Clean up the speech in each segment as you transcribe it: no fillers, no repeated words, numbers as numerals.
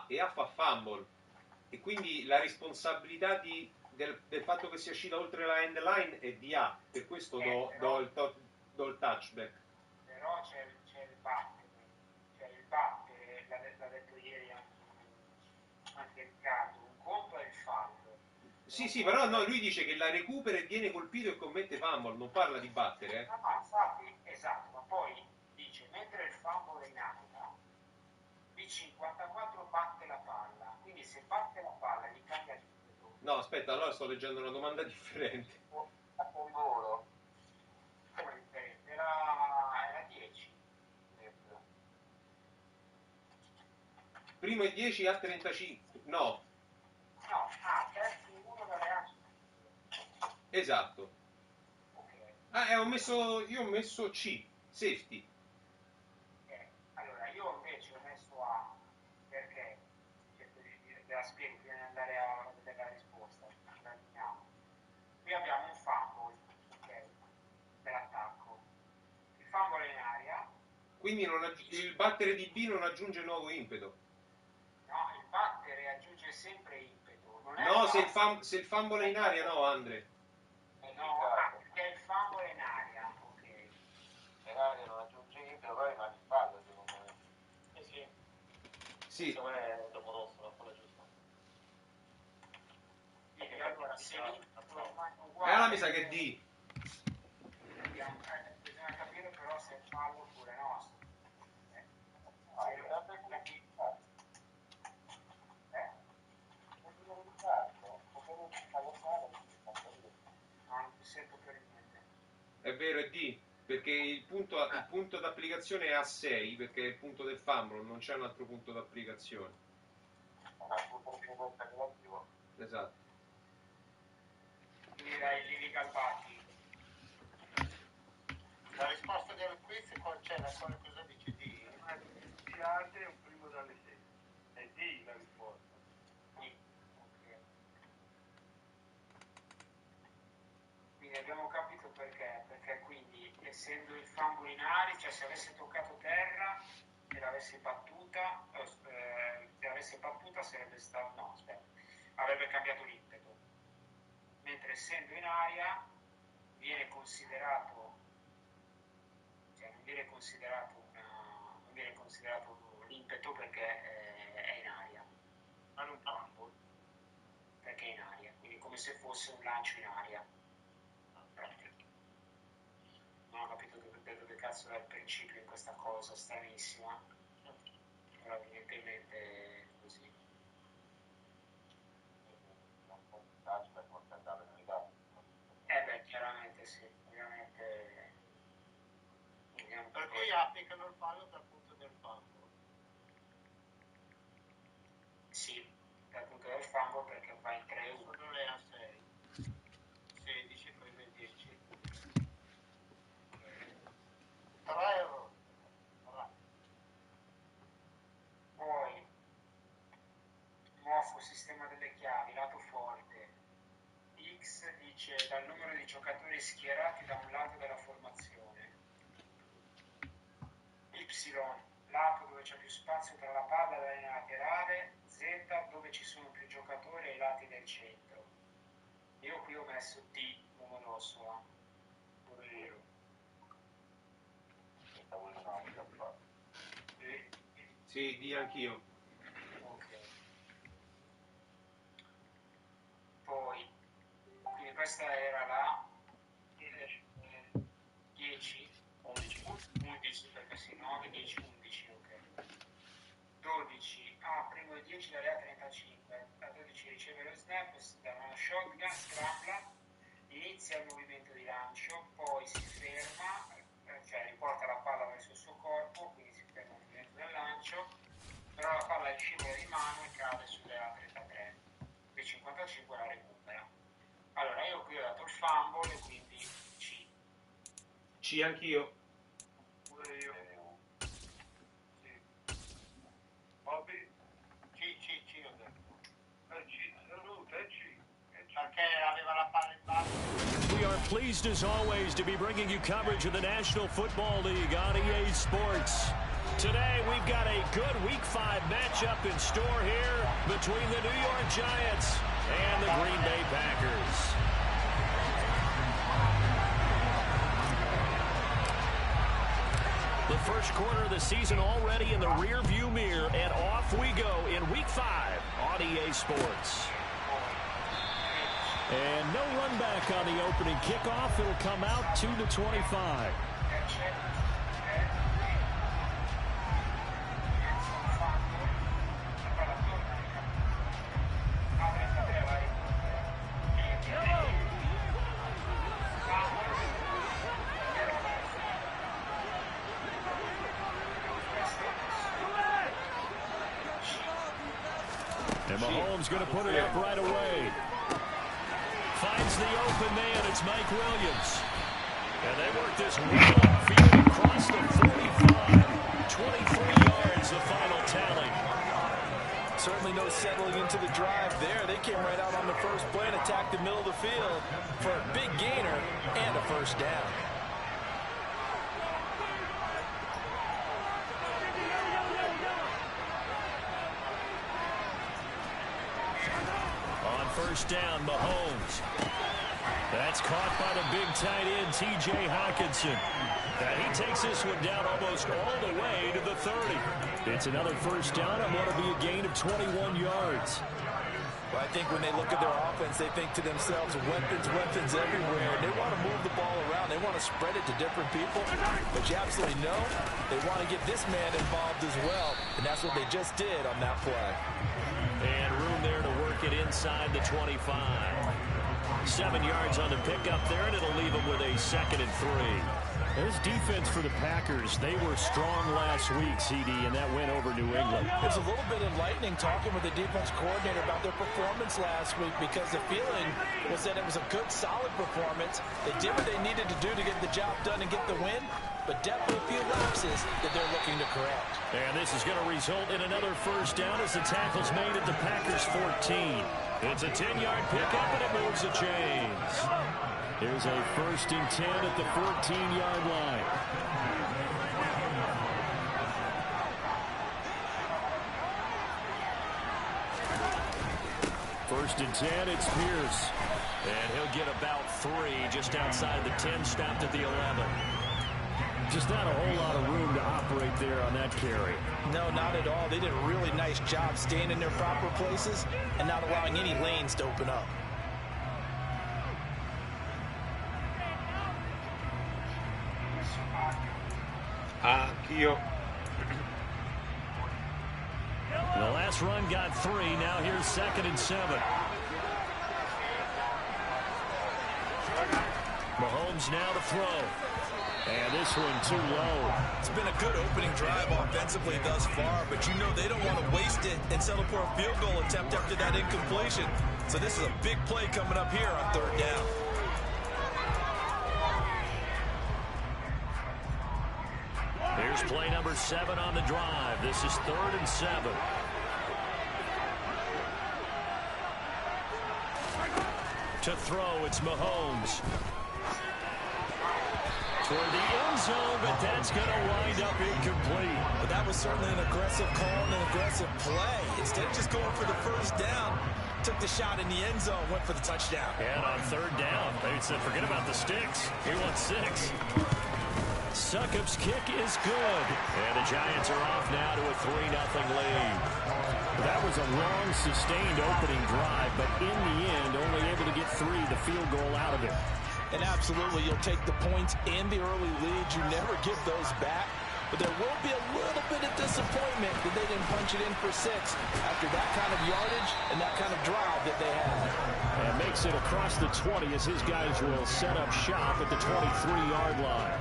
e A fa fumble, e quindi la responsabilità del fatto che sia uscita oltre la end line è di A, per questo do il touchback. Però c'è il battere, l'ha detto ieri anche Riccardo, un conto è il fallo. Sì, però no, lui dice che la recupera e viene colpito e commette fumble, non parla di battere. No, infatti, esatto, ma poi dice, mentre il fumble è in aria, B54 batte la palla, quindi se batte la palla gli cambia l'impeto. No, aspetta, allora sto leggendo una domanda differente. A un volo. Come differente? Era 10. Primo è 10, A 35. No. No, terzi 1 dalle A. Esatto. Ok. Io ho messo C, safety. Allora, io invece ho messo A, perché, ve la spiego prima di andare a vedere la risposta, qui abbiamo un fumble, ok, dell'attacco. Il fumble è in aria. Quindi il battere di B non aggiunge nuovo impeto. No, il battere aggiunge sempre impeto. Non è no, se il fumble è in aria, no, Andre. No, perché il fumble è in aria, ok. In aria non aggiunge impeto, poi rimane in palla, secondo me. Sì. Secondo me è dopo rosso, la palla giusta. Allora, se l'impeto rimane uguale... Allora mi sa che è D. Bisogna capire però se è fallo oppure no. Non sento per niente. È vero, è D, perché il punto d'applicazione è a 6, perché è il punto del fumble, non c'è un altro punto d'applicazione. Esatto. Quindi dai l'illegal party. La risposta del quiz c'è, cosa dice D? Di arte è un primo dalle 6. È D la risposta. Quindi abbiamo capito perché quindi essendo il fumble in aria, cioè se avesse toccato terra e l'avesse battuta sarebbe stato, no aspetta, avrebbe cambiato l'impeto, mentre essendo in aria viene considerato, cioè non viene considerato l'impeto perché è in aria, Ma un fumble, perché è in aria, quindi come se fosse un lancio in aria. Non ho capito dove cazzo è il principio in questa cosa stranissima, però evidentemente così. Chiaramente sì, ovviamente. Per cui applicano il fallo dal punto del fumble. Sì, dal punto del fumble perché va in 3-1. Sono le A6. 16 poi le 10. 3 errori. Poi nuovo sistema delle chiavi, lato forte. X dice dal numero di giocatori schierati da un lato della formazione. Y, lato dove c'è più spazio tra la palla e la linea laterale. Z, dove ci sono più giocatori ai lati del centro. Io qui ho messo D, non lo so. Sì, D anch'io. Ok. Poi, quindi questa era la 10, 11 perché sì, 9, 10, 11, ok. 12, primo e 10 dalle A35, la 12 riceve lo snap, da una shotgun, scrambla, inizia il movimento di lancio, poi si ferma, cioè riporta la palla verso il suo corpo, quindi si ferma il movimento del lancio, però la palla scivola di mano e cade sulle A33, qui 55 la recupera. Allora io qui ho dato il fumble e quindi C. C anch'io. pure io. Sì. Bobby? C ho detto. C, salute, è C. Perché aveva la palla in basso. We are pleased as always to be bringing you coverage of the National Football League on EA Sports. Today, we've got a good Week 5 matchup in store here between the New York Giants and the Green Bay Packers. The first quarter of the season already in the rear-view mirror, and off we go in Week 5 on EA Sports. And no run back on the opening kickoff. It'll come out 2-25. And Mahomes going to put it up right away. Finds the open man. It's Mike Williams. And they work this well upfield across the 45. 23 yards, the final tally. Certainly no settling into the drive there. They came right out on the first play and attacked the middle of the field for a big gainer and a first down. First down, Mahomes. That's caught by the big tight end, T.J. Hockenson. And he takes this one down almost all the way to the 30. It's another first down and what will be a gain of 21 yards. Well, I think when they look at their offense, they think to themselves, weapons everywhere. And they want to move the ball around. They want to spread it to different people. But you absolutely know they want to get this man involved as well. And that's what they just did on that play. And room there to work it inside the 25. 7 yards on the pickup there, and it'll leave them with a 2nd and 3. This defense for the Packers, they were strong last week, CD, and that went over New England. It was a little bit enlightening talking with the defense coordinator about their performance last week because the feeling was that it was a good, solid performance. They did what they needed to do to get the job done and get the win, but definitely a few lapses that they're looking to correct. And this is going to result in another first down as the tackle's made at the Packers' 14. It's a 10-yard pickup, and it moves the chains. Here's a 1st and 10 at the 14-yard line. First and 10, it's Pierce. And he'll get about 3 just outside the 10, stopped at the 11. Just not a whole lot of room to operate there on that carry. No, not at all. They did a really nice job staying in their proper places and not allowing any lanes to open up. Anch'io. The last run got 3. Now here's 2nd and 7. Mahomes now to throw. And this one too low. It's been a good opening drive offensively thus far, but you know they don't want to waste it and settle for a field goal attempt after that incompletion. So this is a big play coming up here on 3rd down. Here's play number 7 on the drive. This is 3rd and 7. To throw, it's Mahomes. Toward the end zone, but that's going to wind up incomplete. But that was certainly an aggressive call and an aggressive play. Instead of just going for the first down, took the shot in the end zone, went for the touchdown. And on 3rd down, they said, forget about the sticks. We want 6. Succop's kick is good. And the Giants are off now to a 3-0 lead. That was a long, sustained opening drive, but in the end, only able to get 3, the field goal out of it. And absolutely, you'll take the points and the early leads. You never give those back. But there will be a little bit of disappointment that they didn't punch it in for 6 after that kind of yardage and that kind of drive that they had. And makes it across the 20 as his guys will set up shop at the 23-yard line.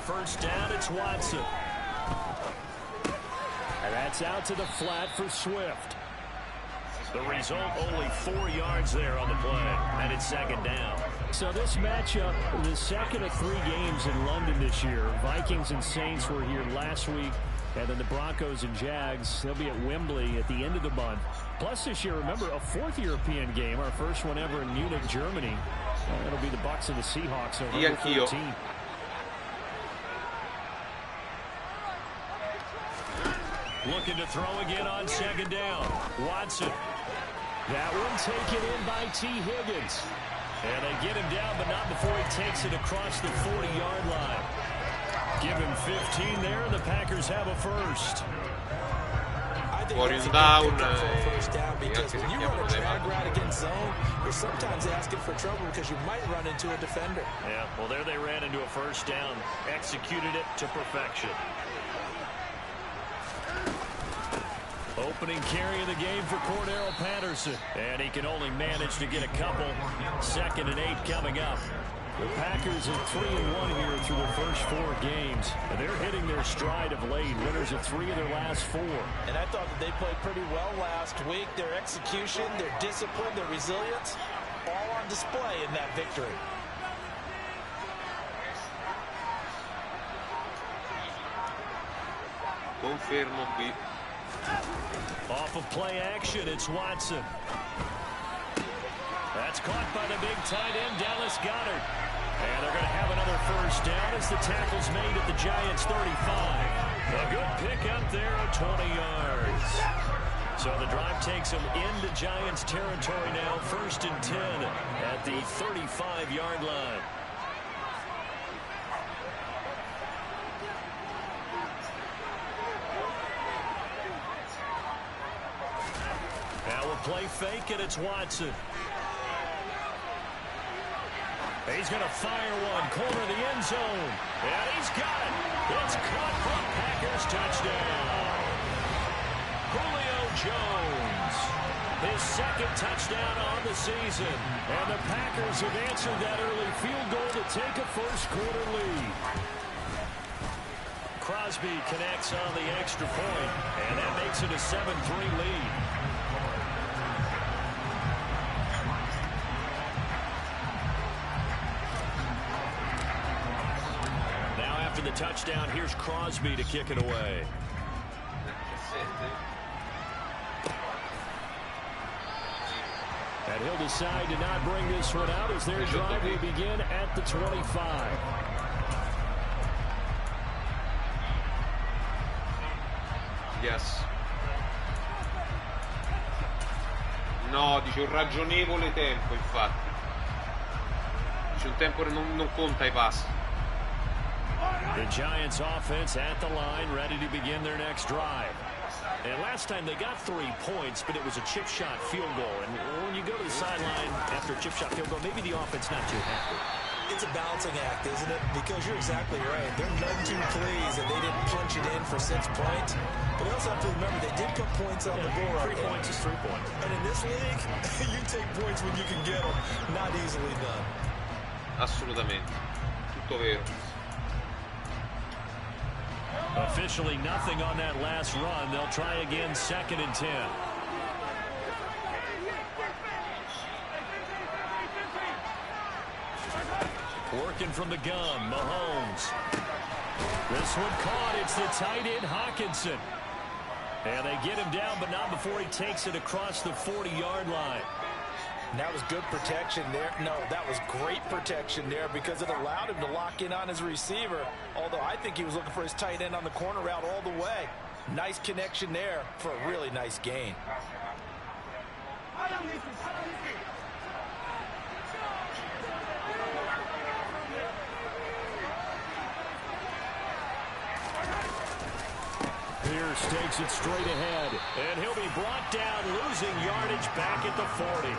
First down, it's Watson. And that's out to the flat for Swift. The result, only 4 yards there on the play, and it's second down. So this matchup, the second of 3 games in London this year. Vikings and Saints were here last week, and then the Broncos and Jags, they'll be at Wembley at the end of the month. Plus this year, remember, a 4th European game, our first one ever in Munich, Germany. It'll be the Bucs and the Seahawks over 13. Looking to throw again on second down. Watson. That one taken in by T. Higgins. And they get him down, but not before he takes it across the 40-yard line. Give him 15 there, and the Packers have a first. Fuori un down, first down, because when you run a drag route against zone, you're sometimes asking for trouble because you might run into a defender. Yeah, well, there they ran into a first down, executed it to perfection. Opening carry of the game for Cordero Patterson, and he can only manage to get a couple. 2nd and 8 coming up. The Packers are 3-1 here through the first 4 games, and they're hitting their stride of late. Winners of 3 of their last 4. And I thought that they played pretty well last week. Their execution, their discipline, their resilience, all on display in that victory. Confermo qui. Off of play action, it's Watson. That's caught by the big tight end, Dallas Goedert. And they're going to have another first down as the tackle's made at the Giants' 35. A good pickup there of 20 yards. So the drive takes them into Giants territory now, 1st and 10 at the 35-yard line. Now we'll play fake, and it's Watson. He's going to fire one, corner of the end zone. And he's got it. It's caught for Packers touchdown. Julio Jones, his 2nd touchdown on the season. And the Packers have answered that early field goal to take a first-quarter lead. Crosby connects on the extra point, and that makes it a 7-3 lead. After the touchdown, here's Crosby to kick it away. And he'll decide to not bring this one out as their drive will begin at the 25. Yes. No, dice un ragionevole tempo, infatti. Dice un tempo che non conta i passi. The Giants offense at the line, ready to begin their next drive. And last time they got 3 points, but it was a chip shot field goal. And when you go to the sideline after a chip shot field goal, maybe the offense not too happy. It's a balancing act, isn't it? Because you're exactly right. They're none too pleased that they didn't punch it in for 6 points. But you also have to remember they did put points on the board. 3 points is 3 points. And in this league, you take points when you can get them. Not easily done. Assolutamente. Tutto vero. Officially nothing on that last run. They'll try again, 2nd and 10. Working from the gun, Mahomes. This one caught. It's the tight end, Hawkinson. And they get him down, but not before he takes it across the 40-yard line. And that was good protection there. No, that was great protection there because it allowed him to lock in on his receiver. Although I think he was looking for his tight end on the corner route all the way. Nice connection there for a really nice gain. Pierce takes it straight ahead, and he'll be brought down, losing yardage back at the 40.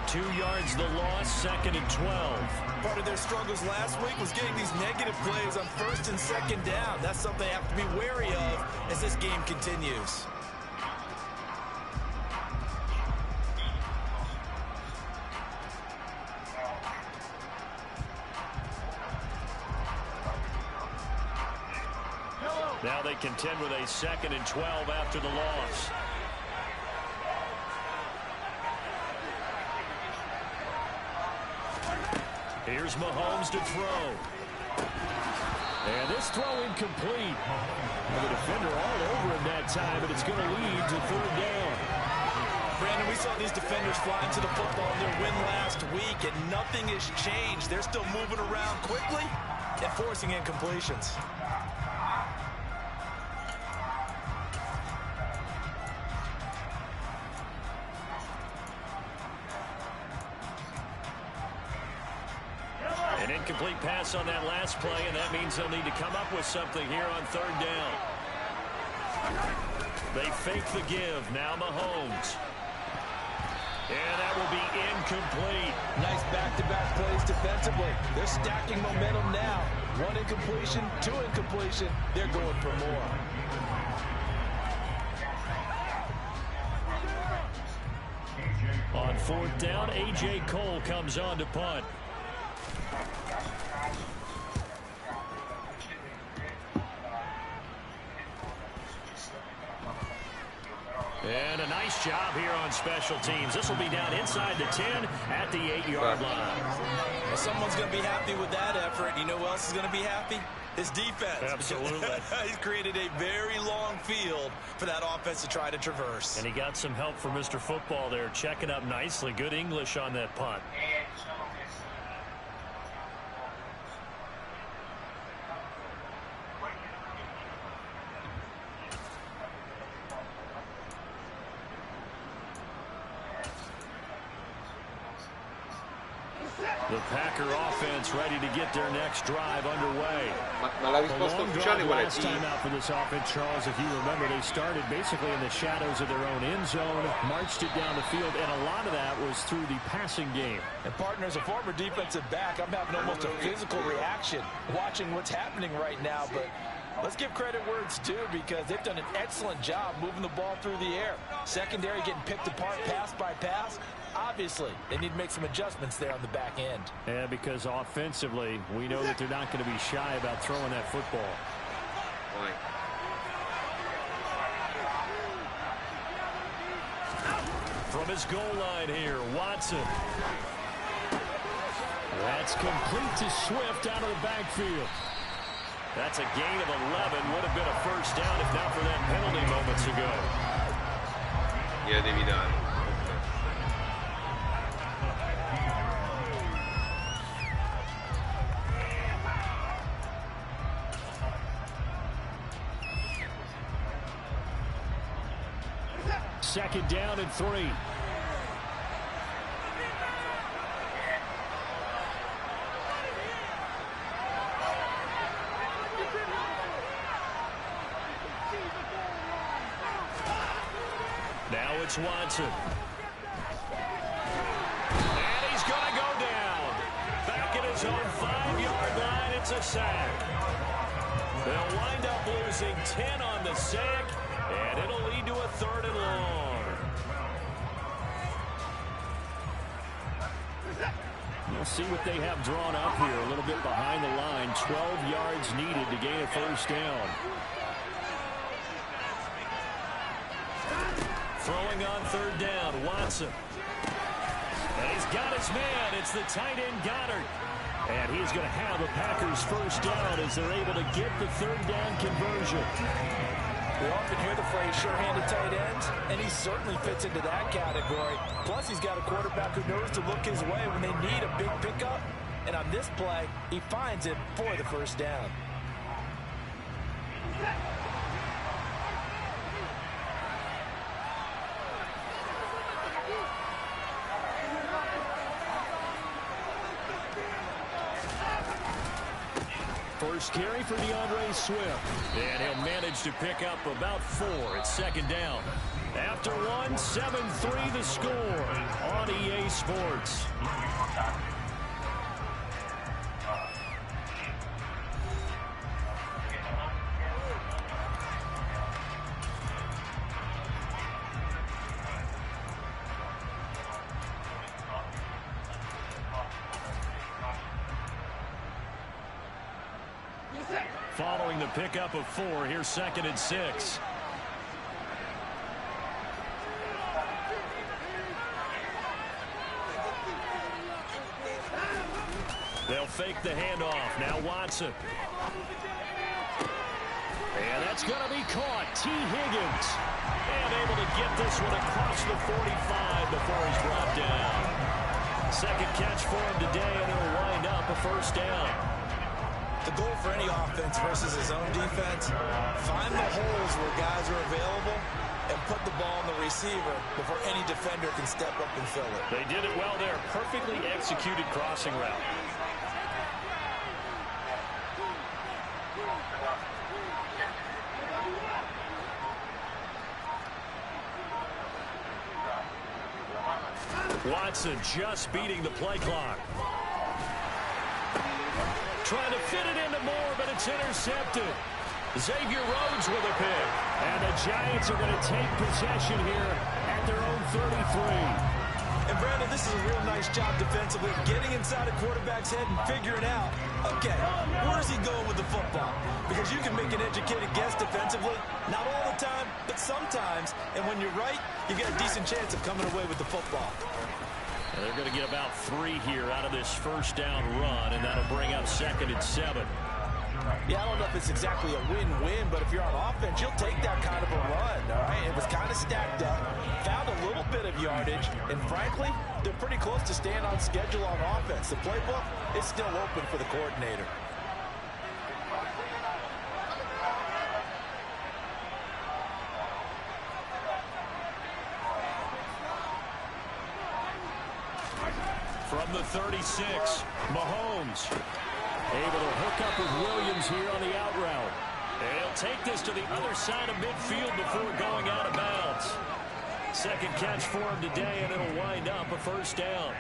2 yards the loss, 2nd and 12. Part of their struggles last week was getting these negative plays on 1st and 2nd down. That's something they have to be wary of as this game continues. Hello. Now they contend with a 2nd and 12 after the loss. Here's Mahomes to throw. And this throw incomplete. The defender all over him that time, but it's going to lead to 3rd down. Brandon, we saw these defenders flying to the football in their win last week, and nothing has changed. They're still moving around quickly and forcing incompletions. An incomplete pass on that last play, and that means they'll need to come up with something here on 3rd down. They fake the give. Now Mahomes. And that will be incomplete. Nice back-to-back plays defensively. They're stacking momentum now. 1 incompletion, 2 incompletion. They're going for more. On 4th down, A.J. Cole comes on to punt. And a nice job here on special teams. This will be down inside the 10 at the 8-yard line. Well, someone's going to be happy with that effort. You know who else is going to be happy? His defense. Absolutely. He's created a very long field for that offense to try to traverse. And he got some help from Mr. Football there, checking up nicely. Good English on that punt. The Packer offense ready to get their next drive underway. Ma la risposta ufficiale qual è? Last time out for this offense, Charles, if you remember, they started basically in the shadows of their own end zone, marched it down the field, and a lot of that was through the passing game. And partner, as a former defensive back, I'm having almost a physical reaction watching what's happening right now, but let's give credit where it's due because they've done an excellent job moving the ball through the air. Secondary getting picked apart pass by pass. Obviously, they need to make some adjustments there on the back end. Yeah, because offensively, we know that they're not going to be shy about throwing that football. Vai. From his goal line here, Watson. That's complete to Swift out of the backfield. That's a gain of 11. Would have been a first down if not for that penalty moments ago. Gliela devi dare. Second down and 3. Now it's Watson. And he's going to go down. Back at his own 5-yard line, it's a sack. They'll wind up losing 10 on the sack, and it'll lead to a 3rd and long. We'll see what they have drawn up here. A little bit behind the line. 12 yards needed to gain a first down. Throwing on 3rd down, Watson. And he's got his man. It's the tight end, Goddard. And he's going to have a Packers first down as they're able to get the 3rd down conversion. We often hear the phrase sure-handed tight ends, and he certainly fits into that category. Plus, he's got a quarterback who knows to look his way when they need a big pickup. And on this play, he finds it for the first down. First carry for DeAndre Swift. And he'll manage to pick up about 4. It's 2nd down. After 1, 7-3 the score on EA Sports. following the pickup of 4. Here's 2nd and 6. They'll fake the handoff. Now Watson. And that's going to be caught. T. Higgins. And able to get this one across the 45 before he's brought down. Second catch for him today, and it'll wind up a first down. The goal for any offense versus his own defense, find the holes where guys are available and put the ball on the receiver before any defender can step up and fill it. They did it well there. Perfectly executed crossing route. Watson just beating the play clock. Trying to fit it into Moore, but it's intercepted. Xavier Rhodes with a pick. And the Giants are going to take possession here at their own 33. And Brandon, this is a real nice job defensively, getting inside a quarterback's head and figuring out, okay, where's he going with the football? Because you can make an educated guess defensively, not all the time, but sometimes. And when you're right, you get a decent chance of coming away with the football. And they're going to get about 3 here out of this first down run, and that'll bring up 2nd and 7. Yeah, I don't know if it's exactly a win-win, but if you're on offense, you'll take that kind of a run, all right? It was kind of stacked up, found a little bit of yardage, and frankly, they're pretty close to staying on schedule on offense. The playbook is still open for the coordinator. From the 36, Mahomes able to hook up with Williams here on the out route. And he'll take this to the other side of midfield before going out of bounds. Second catch for him today, and it'll wind up a first down.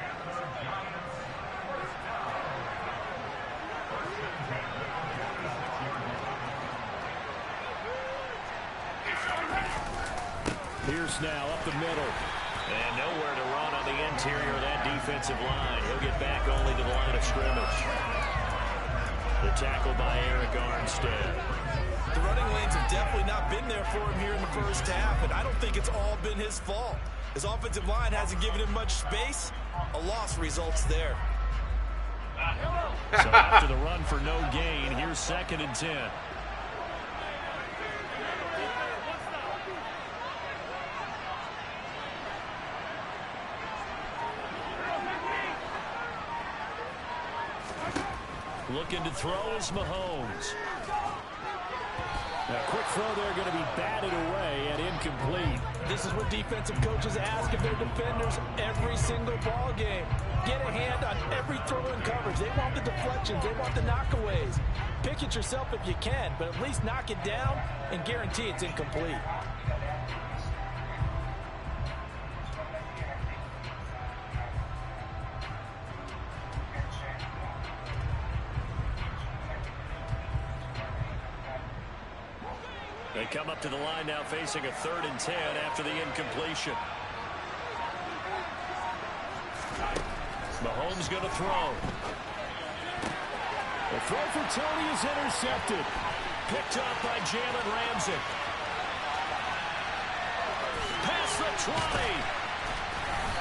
Pierce now up the middle. And nowhere to run on the interior of that defensive line. He'll get back only to the line of scrimmage. The tackle by Eric Armstead. The running lanes have definitely not been there for him here in the first half, and I don't think it's all been his fault. His offensive line hasn't given him much space. A loss results there. So after the run for no gain, here's 2nd and 10. Looking to throw is Mahomes. A quick throw there going to be batted away and incomplete. This is what defensive coaches ask of their defenders every single ball game. Get a hand on every throw in coverage. They want the deflections. They want the knockaways. Pick it yourself if you can, but at least knock it down and guarantee it's incomplete. They come up to the line now facing a 3rd and 10 after the incompletion. Mahomes going to throw. The throw for Tony is intercepted. Picked up by Jalen Ramsey. Past the 20.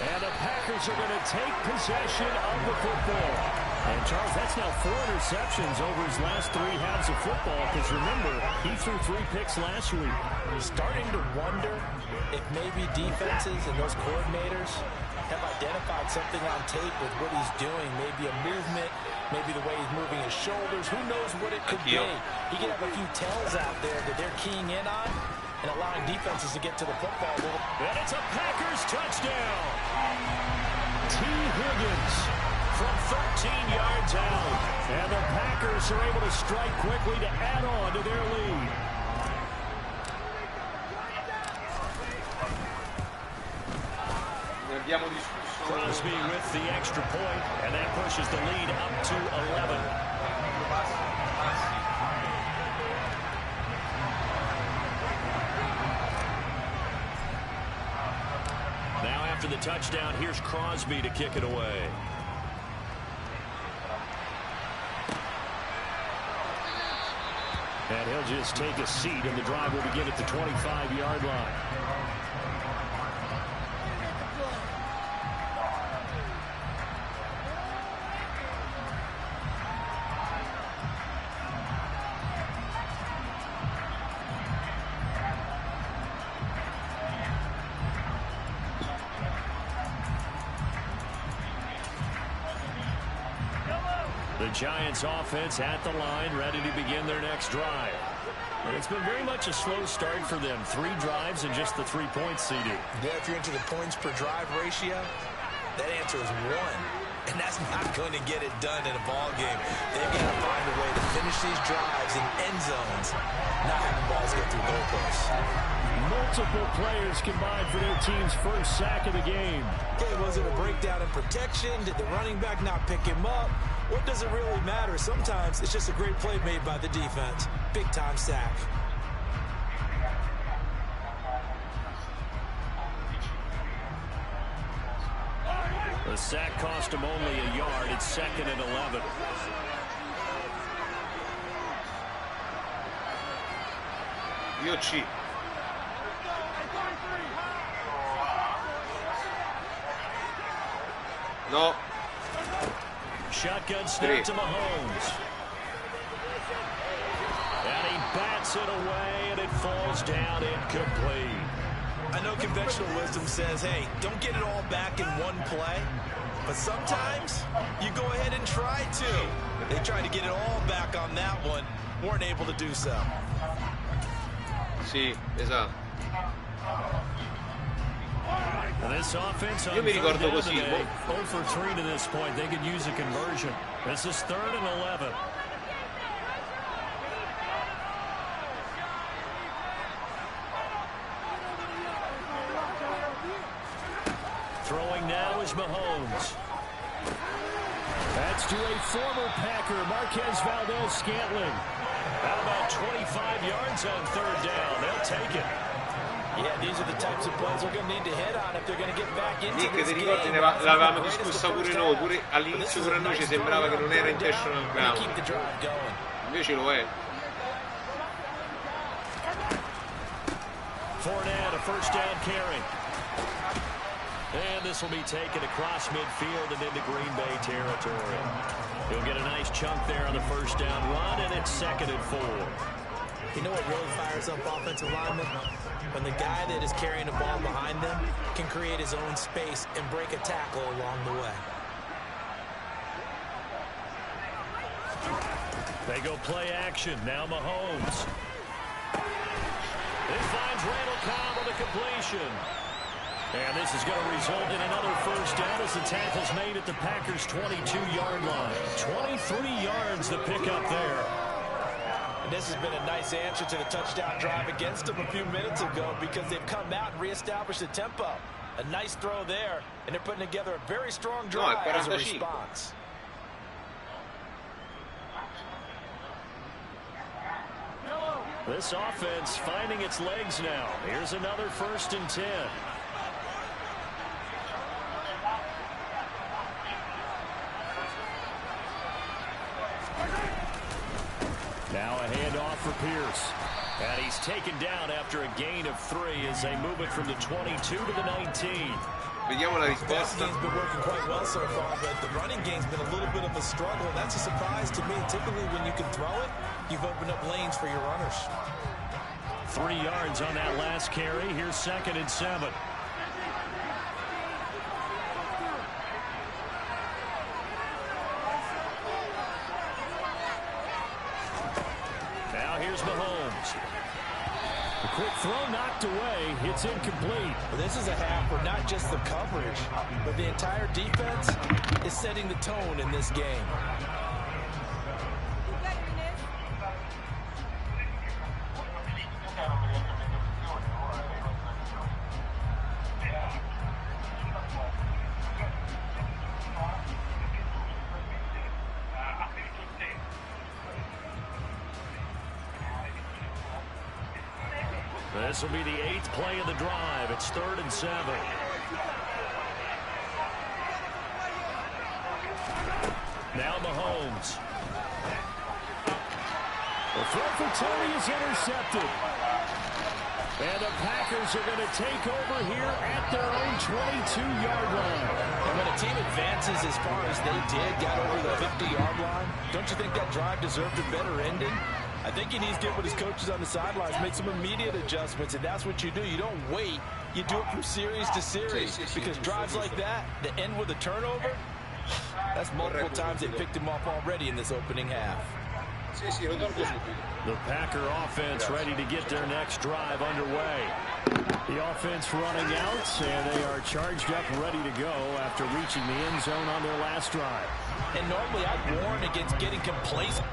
And the Packers are going to take possession of the football. And, Charles, that's now 4 interceptions over his last 3 halves of football. Because, remember, he threw 3 picks last week. Starting to wonder if maybe defenses and those coordinators have identified something on tape with what he's doing. Maybe a movement, maybe the way he's moving his shoulders. Who knows what it could be? He could have a few tells out there that they're keying in on and allowing defenses to get to the football. And it's a Packers touchdown. T. Higgins from 13 yards out. And the Packers are able to strike quickly to add on to their lead. Abbiamo discusso. Crosby with the extra point, and that pushes the lead up to 11. Now after the touchdown, here's Crosby to kick it away. And he'll just take a seat, and the drive will begin at the 25-yard line. The Giants offense at the line, ready to begin their next drive. And it's been very much a slow start for them. 3 drives and just the 3 points, CD. Yeah, if you're into the points per drive ratio, that answer is 1. And that's not going to get it done in a ball game. They've got to find a way to finish these drives in end zones, not having balls get through goalposts. Multiple players combined for their team's first sack of the game. Okay, was it a breakdown in protection? Did the running back not pick him up? What does it really matter? Sometimes it's just a great play made by the defense. Big-time sack. The sack cost him only a yard. It's 2nd and 11. Io No. Shotgun snap to Mahomes. And he bats it away, and it falls down incomplete. I know conventional wisdom says, hey, don't get it all back in one play. But sometimes you go ahead and try to. They tried to get it all back on that one. Weren't able to do so. Sì, esatto. This offense on Io mi ricordo così. 0 for 3 to this point. They could use a conversion. This is 3rd and 11. Throwing now is Mahomes. That's to a former Packer, Marquez Valdez-Scantling. How about 25 yards on 3rd down? They'll take it. Yeah, these are the types of plays they're going to need to hit on if they're going to get back into Nick, this ti game. ricordi, l'avevamo discussa pure noi, pure all'inizio per noi ci sembrava che non era intentional ground. Invece lo è. Fournette, a first down carry. And this will be taken across midfield and into Green Bay territory. He'll get a nice chunk there on the first down run, and it's 2nd and 4. You know what really fires up offensive linemen? When the guy that is carrying the ball behind them can create his own space and break a tackle along the way. They go play action. Now Mahomes. He finds Randall Cobb with a completion. And this is going to result in another first down as the tackle's made at the Packers' 22-yard line. 23 yards the pickup there. And this has been a nice answer to the touchdown drive against them a few minutes ago because they've come out and reestablished the tempo. A nice throw there, and they're putting together a very strong drive as a response. This offense finding its legs now. Here's another 1st and 10. Now a handoff for Pierce. And he's taken down after a gain of 3 as they move it from the 22 to the 19. Vediamo la risposta. Game's been working quite well so far, but the running game's been a little bit of a struggle. That's a surprise to me. Typically, when you can throw it, you've opened up lanes for your runners. 3 yards on that last carry. Here's 2nd and 7. Now here's Mahomes. A quick throw knocked away. It's incomplete. Well, this is a half where not just the coverage, but the entire defense is setting the tone in this game. This will be the 8th play of the drive. It's 3rd and 7. Now Mahomes. The throw for Tony is intercepted. And the Packers are going to take over here at their own 22-yard line. And when a team advances as far as they did, got over the 50-yard line, don't you think that drive deserved a better ending? I think he needs to get with his coaches on the sidelines, make some immediate adjustments, and that's what you do. You don't wait. You do it from series to series, because drives like that end with a turnover, that's multiple times they picked him off already in this opening half. The Packer offense ready to get their next drive underway. The offense running out, and they are charged up, ready to go after reaching the end zone on their last drive. And normally I'd warn against getting complacent.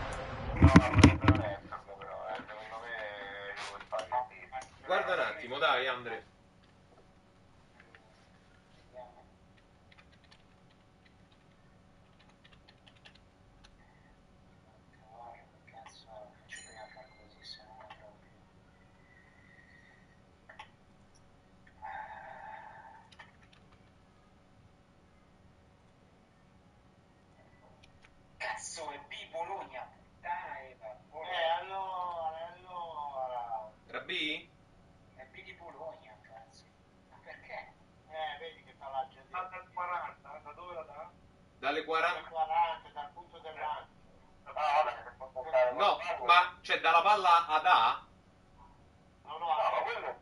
Guarda un attimo, dai, Andre. Cazzo, è B Bologna, puttana Eva. Allora. Era B? È B di Bologna, cazzo. Ma perché? Vedi che fa la gente. Dal 40, da dove la dà? Dalle 40. Dal 40, dal punto dell'angolo. No, ma c'è dalla palla ad A? No, quello.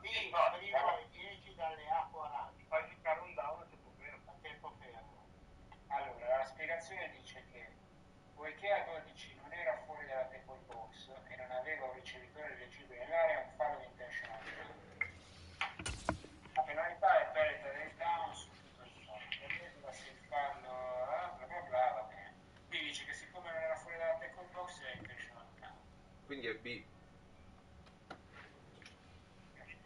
Sì, prima 10 dalle A40. Fai ficcare un down a tempo fermo. Allora, la spiegazione dice che poiché a 12 non era fuori dalla tackle box e non aveva un ricevitore eleggibile nell'area, un fallo di intentional. La penalità è perdita del down su tutto il campo. Vedeva se il fallo bla bla bla, va bene. Qui dice che siccome non era fuori dalla tackle box è intentional. Quindi è B.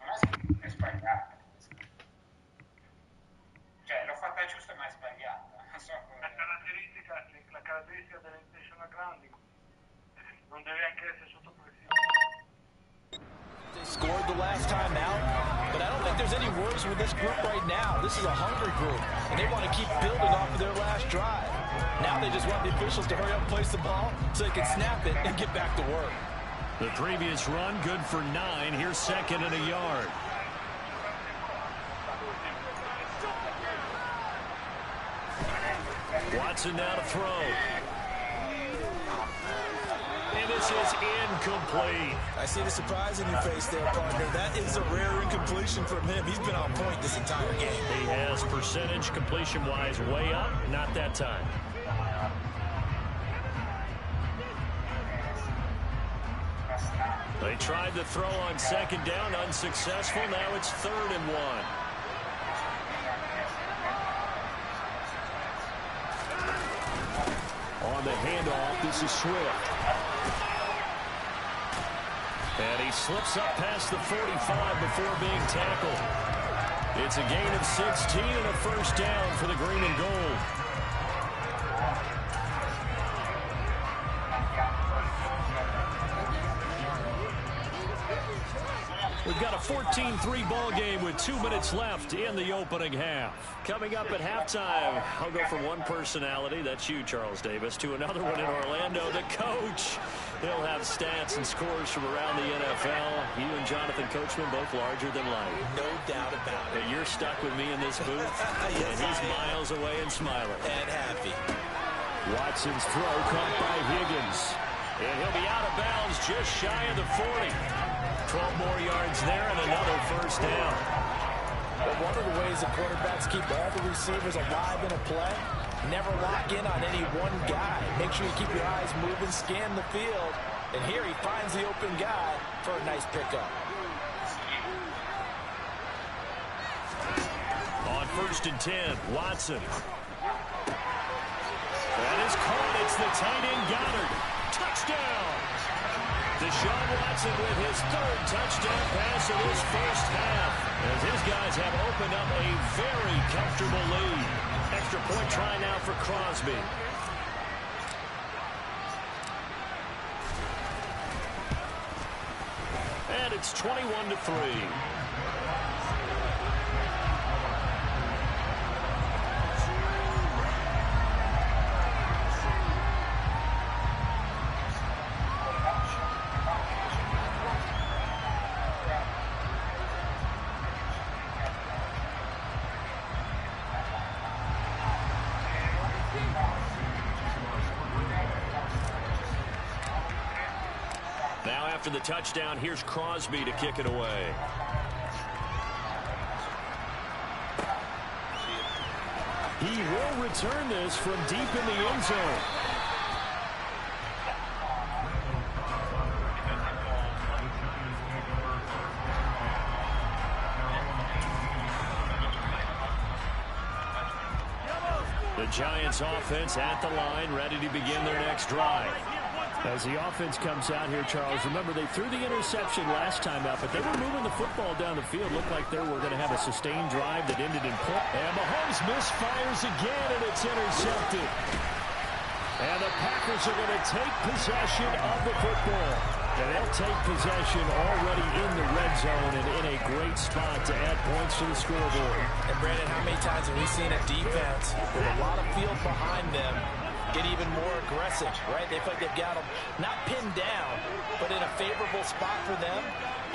Non è sbagliata. Cioè, l'ho fatta giusta ma è sbagliata. Non so come... La caratteristica dell'intentional grounding non deve anche essere sotto pressione. They scored the last time out, but I don't think there's any worries with this group right now. This is a hungry group, and they want to keep building off of their last drive. Now they just want the officials to hurry up and place the ball so they can snap it and get back to work. The previous run, good for 9. Here's second and a yard. Watson now to throw. And this is incomplete. I see the surprise in your face there, partner. That is a rare incompletion from him. He's been on point this entire game. He has percentage completion-wise way up. Not that time. They tried to throw on second down, unsuccessful. Now it's 3rd and 1. On the handoff, this is Swift. And he slips up past the 45 before being tackled. It's a gain of 16 and a first down for the green and gold. We've got a 14-3 ball game with 2 minutes left in the opening half. Coming up at halftime, I'll go from one personality, that's you, Charles Davis, to another one in Orlando, the coach. He'll have stats and scores from around the NFL. You and Jonathan Coachman, both larger than life. No doubt about it. But you're stuck with me in this booth, Yes, and he's miles away and smiling. And happy. Watson's throw caught by Higgins. And he'll be out of bounds just shy of the 40. 12 more yards there and another first down. But one of the ways the quarterbacks keep all the receivers alive in a play, never lock in on any one guy. Make sure you keep your eyes moving, scan the field. And here he finds the open guy for a nice pickup. On 1st and 10, Watson. That is caught. It's the tight end Goddard. Touchdown! Deshaun Watson with his 3rd touchdown pass of this first half, as his guys have opened up a very comfortable lead. Extra point try now for Crosby. And it's 21-3. Now after the touchdown, here's Crosby to kick it away. He will return this from deep in the end zone. The Giants offense at the line, ready to begin their next drive. As the offense comes out here, Charles, remember they threw the interception last time out, but they were moving the football down the field. Looked like they were going to have a sustained drive that ended in point. And Mahomes misfires again, and it's intercepted. And the Packers are going to take possession of the football. And they'll take possession already in the red zone and in a great spot to add points to the scoreboard. And, Brandon, how many times have we seen a defense with a lot of field behind them get even more aggressive, right? They feel like they've got them not pinned down, but in a favorable spot for them,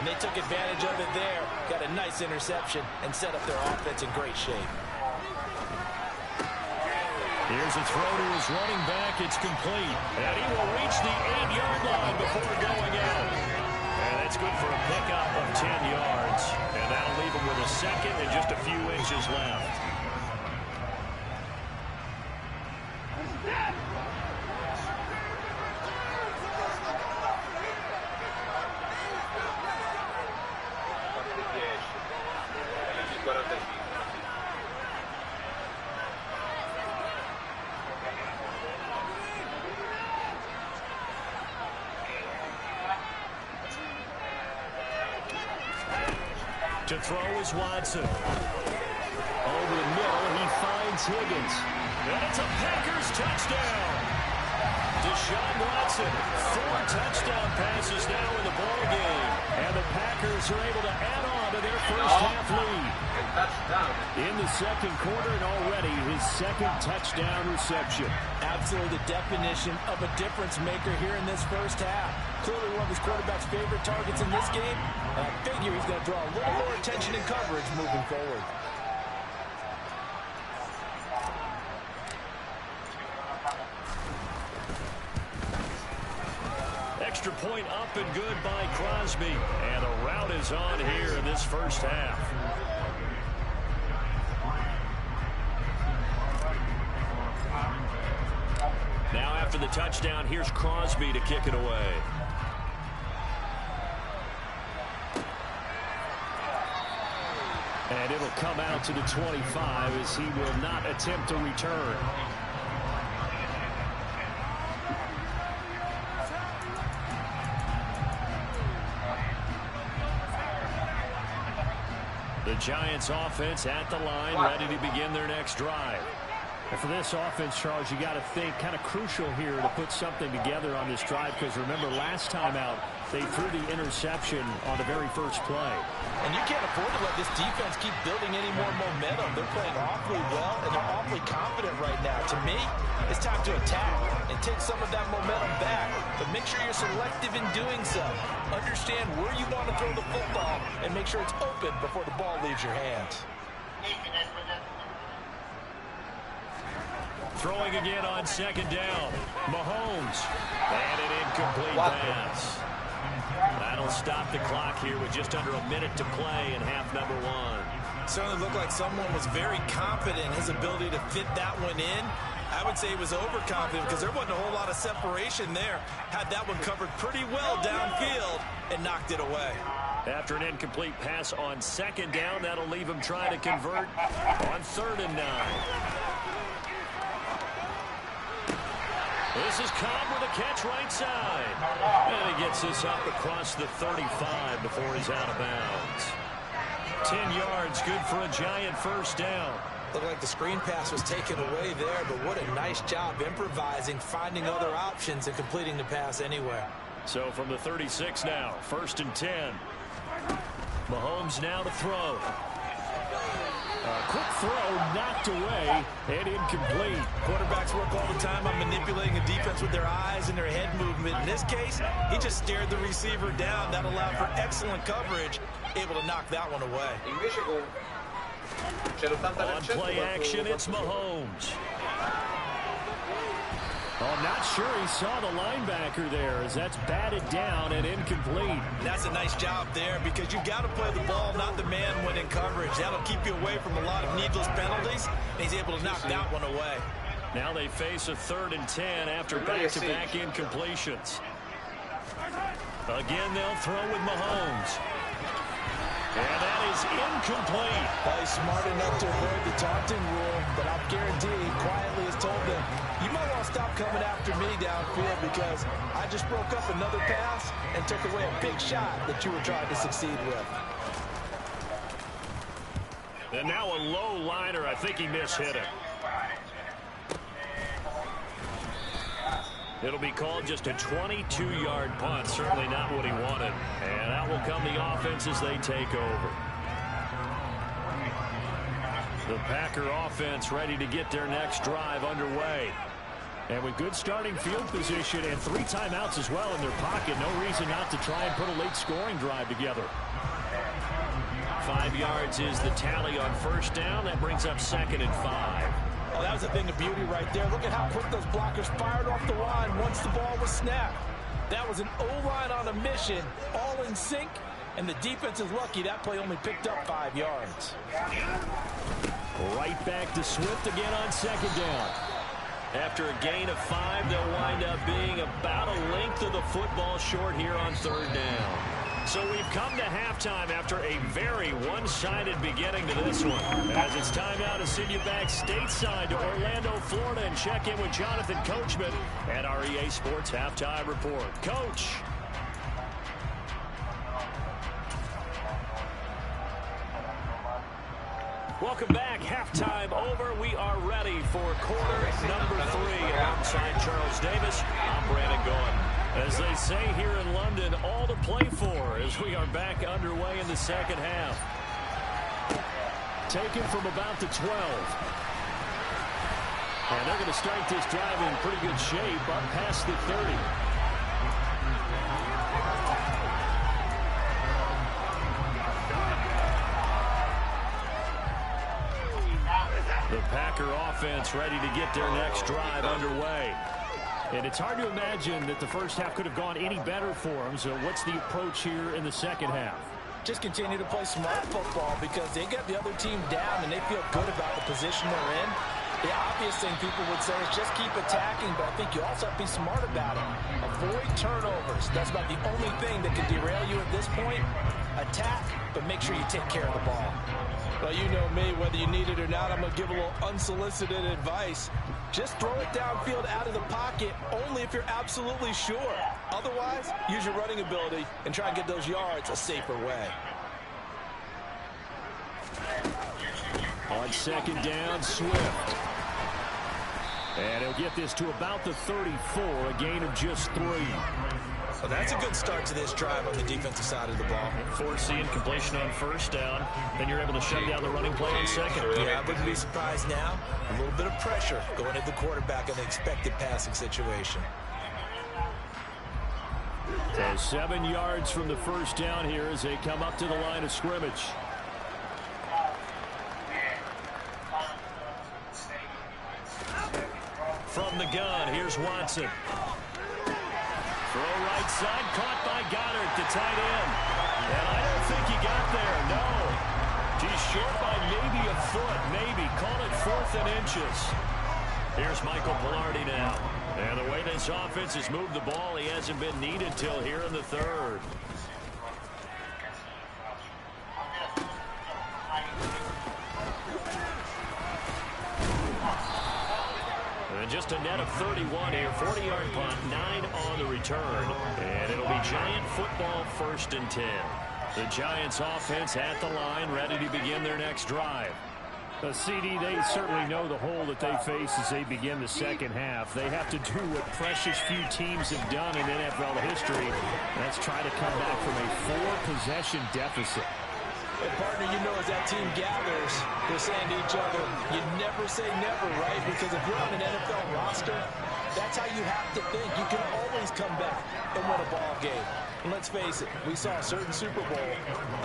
and they took advantage of it there, got a nice interception, and set up their offense in great shape. Here's a throw to his running back. It's complete, and he will reach the 8-yard line before going out. And that's good for a pickup of 10 yards, and that'll leave him with a second and just a few inches left. To throw is Watson. Over the middle, he finds Higgins. And it's a Packers touchdown. Deshaun Watson, 4 touchdown passes now in the ball game. And the Packers are able to add on to their first half lead. In the second quarter, and already his second touchdown reception. Absolutely the definition of a difference maker here in this first half. Clearly one of his quarterback's favorite targets in this game, and I figure he's going to draw a little more attention and coverage moving forward. Extra point up and good by Crosby, and the route is on here in this first half. Now after the touchdown, here's Crosby to kick it away. And it'll come out to the 25 as he will not attempt to return. The Giants offense at the line, ready to begin their next drive. And for this offense, Charles, you got to think kind of crucial here to put something together on this drive, because remember last time out they threw the interception on the very first play. And you can't afford to let this defense keep building any more momentum. They're playing awfully well, and they're awfully confident right now. To me, it's time to attack and take some of that momentum back, but make sure you're selective in doing so. Understand where you want to throw the football and make sure it's open before the ball leaves your hands. Throwing again on second down. Mahomes. And an incomplete pass. That'll stop the clock here with just under a minute to play in half number 1. Certainly looked like someone was very confident in his ability to fit that one in. I would say he was overconfident because there wasn't a whole lot of separation there. Had that one covered pretty well downfield and knocked it away. After an incomplete pass on second down, that'll leave him trying to convert on 3rd and 9. This is Cobb with a catch right side. And he gets this up across the 35 before he's out of bounds. 10 yards, good for a Giant first down. Looked like the screen pass was taken away there, but what a nice job improvising, finding other options, and completing the pass anywhere. So from the 36 now, 1st and 10. Mahomes now to throw. A quick throw knocked away and incomplete. Quarterbacks work all the time on manipulating a defense with their eyes and their head movement. In this case, he just stared the receiver down. That allowed for excellent coverage, able to knock that one away. On play action, it's Mahomes. Oh, I'm not sure he saw the linebacker there as that's batted down and incomplete. That's a nice job there because you got to play the ball, not the man when in coverage. That'll keep you away from a lot of needless penalties. And he's able to knock that one away. Now they face a 3rd and 10 after back-to-back incompletions. Again, they'll throw with Mahomes. And that is incomplete. Well, he's smart enough to avoid the taunting rule, but I'll guarantee he quietly has told them, you might want to stop coming after me downfield because I just broke up another pass and took away a big shot that you were trying to succeed with. And now a low liner. I think he mishit it. It'll be called just a 22-yard punt. Certainly not what he wanted. And out will come the offense as they take over. The Packer offense ready to get their next drive underway. And with good starting field position and 3 timeouts as well in their pocket, no reason not to try and put a late scoring drive together. 5 yards is the tally on first down. That brings up 2nd and 5. Oh, that was a thing of beauty right there. Look at how quick those blockers fired off the line once the ball was snapped. That was an O-line on a mission, all in sync, and the defense is lucky that play only picked up 5 yards. Right back to Swift again on 2nd down. After a gain of 5, they'll wind up being about a length of the football short here on 3rd down. So we've come to halftime after a very one-sided beginning to this one. As it's time now to send you back stateside to Orlando, Florida, and check in with Jonathan Coachman at our EA Sports Halftime Report. Coach. Welcome back. Halftime over. We are ready for quarter number 3 alongside Charles Davis. I'm Brandon Gaughan. As they say here in London, all to play for as we are back underway in the second half. Taken from about the 12. And they're going to start this drive in pretty good shape up past the 30. The Packer offense ready to get their next drive underway. And it's hard to imagine that the first half could have gone any better for them. So what's the approach here in the second half? Just continue to play smart football because they got the other team down and they feel good about the position they're in. The obvious thing people would say is just keep attacking, but I think you also have to be smart about it. Avoid turnovers. That's about the only thing that can derail you at this point. Attack, but make sure you take care of the ball. Well, you know me, whether you need it or not, I'm going to give a little unsolicited advice. Just throw it downfield out of the pocket only if you're absolutely sure. Otherwise, use your running ability and try and get those yards a safer way. On 2nd down, Swift. And he'll get this to about the 34, a gain of just 3. So that's a good start to this drive on the defensive side of the ball. Force the incompletion on first down. Then you're able to shut down the running play on second. Yeah, I wouldn't be surprised now. A little bit of pressure going at the quarterback in the expected passing situation. So 7 yards from the first down here as they come up to the line of scrimmage. From the gun, here's Watson. Throw right side, caught by Goddard, the tight end. And I don't think he got there, no. He's short by maybe a foot, maybe. Call it 4th and inches. Here's Michael Pilardi now. And the way this offense has moved the ball, he hasn't been needed till here in the 3rd. And just a net of 31 here, 40-yard punt, 9 on the return. And it'll be Giant football 1st and 10. The Giants offense at the line, ready to begin their next drive. CD, they certainly know the hole that they face as they begin the second half. They have to do what precious few teams have done in NFL history. That's try to come back from a 4-possession deficit. And partner, you know, as that team gathers, they're saying to each other, you never say never, right? Because if you're on an NFL roster, that's how you have to think. You can always come back and win a ball game. And let's face it, we saw a certain Super Bowl,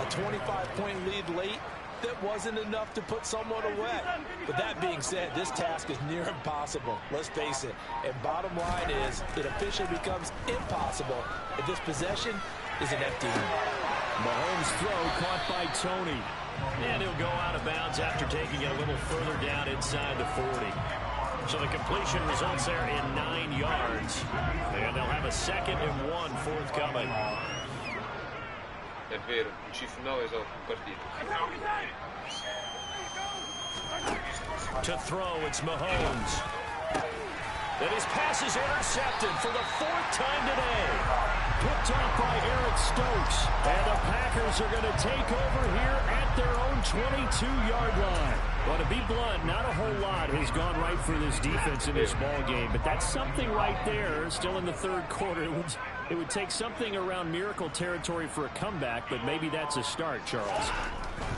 a 25-point lead late, that wasn't enough to put someone away. But that being said, this task is near impossible. Let's face it. And bottom line is, it officially becomes impossible if this possession is an empty one. Mahomes' throw caught by Tony. And he'll go out of bounds after taking it a little further down inside the 40. So the completion results there in 9 yards. And they'll have a 2nd and 1 forthcoming. È vero, in cifra 9 sono partito. To throw, it's Mahomes. And his pass is intercepted for the 4th time today. Picked off by Eric Stokes. And the Packers are going to take over here at their own 22-yard line. Well, to be blunt, not a whole lot has gone right for this defense in this ball game, but that's something right there. Still in the 3rd quarter. It would take something around miracle territory for a comeback, but maybe that's a start, Charles.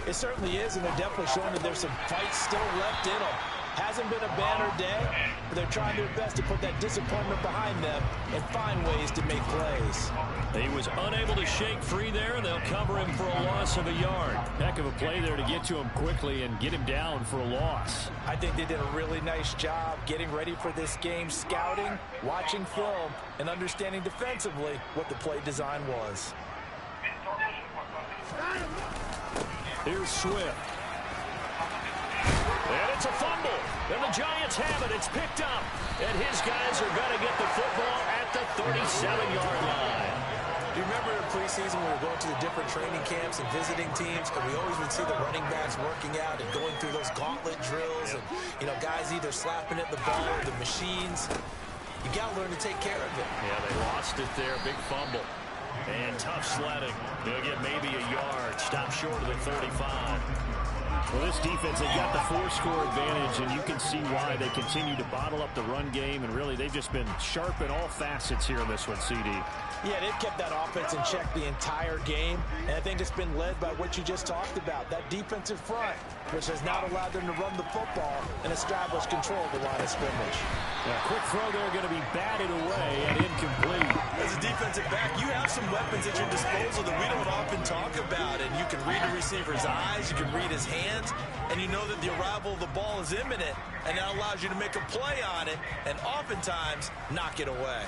It certainly is, and they're definitely showing that there's some fight still left in them. Hasn't been a banner day, but they're trying their best to put that disappointment behind them and find ways to make plays. He was unable to shake free there, and they'll cover him for a loss of a yard. Heck of a play there to get to him quickly and get him down for a loss. I think they did a really nice job getting ready for this game, scouting, watching film, and understanding defensively what the play design was. Here's Swift. And it's a fumble. And the Giants have it. It's picked up. And his guys are going to get the football at the 37-yard line. Do you remember in preseason when we were going to the different training camps and visiting teams, and we always would see the running backs working out and going through those gauntlet drills, and, you know, guys either slapping at the ball or the machines. You got to learn to take care of it. Yeah, they lost it there. Big fumble. And tough sledding. They'll get maybe a yard. Stop short of the 35. Well, this defense, they've got the 4-score advantage, and you can see why they continue to bottle up the run game, and really they've just been sharp in all facets here in this one, CD. Yeah, they've kept that offense in check the entire game, and I think it's been led by what you just talked about, that defensive front, which has not allowed them to run the football and establish control of the line of scrimmage. A quick throw there going to be batted away and incomplete. As a defensive back, you have some weapons at your disposal that we don't often talk about, and you can read the receiver's eyes, you can read his hands, and you know that the arrival of the ball is imminent, and that allows you to make a play on it and oftentimes knock it away.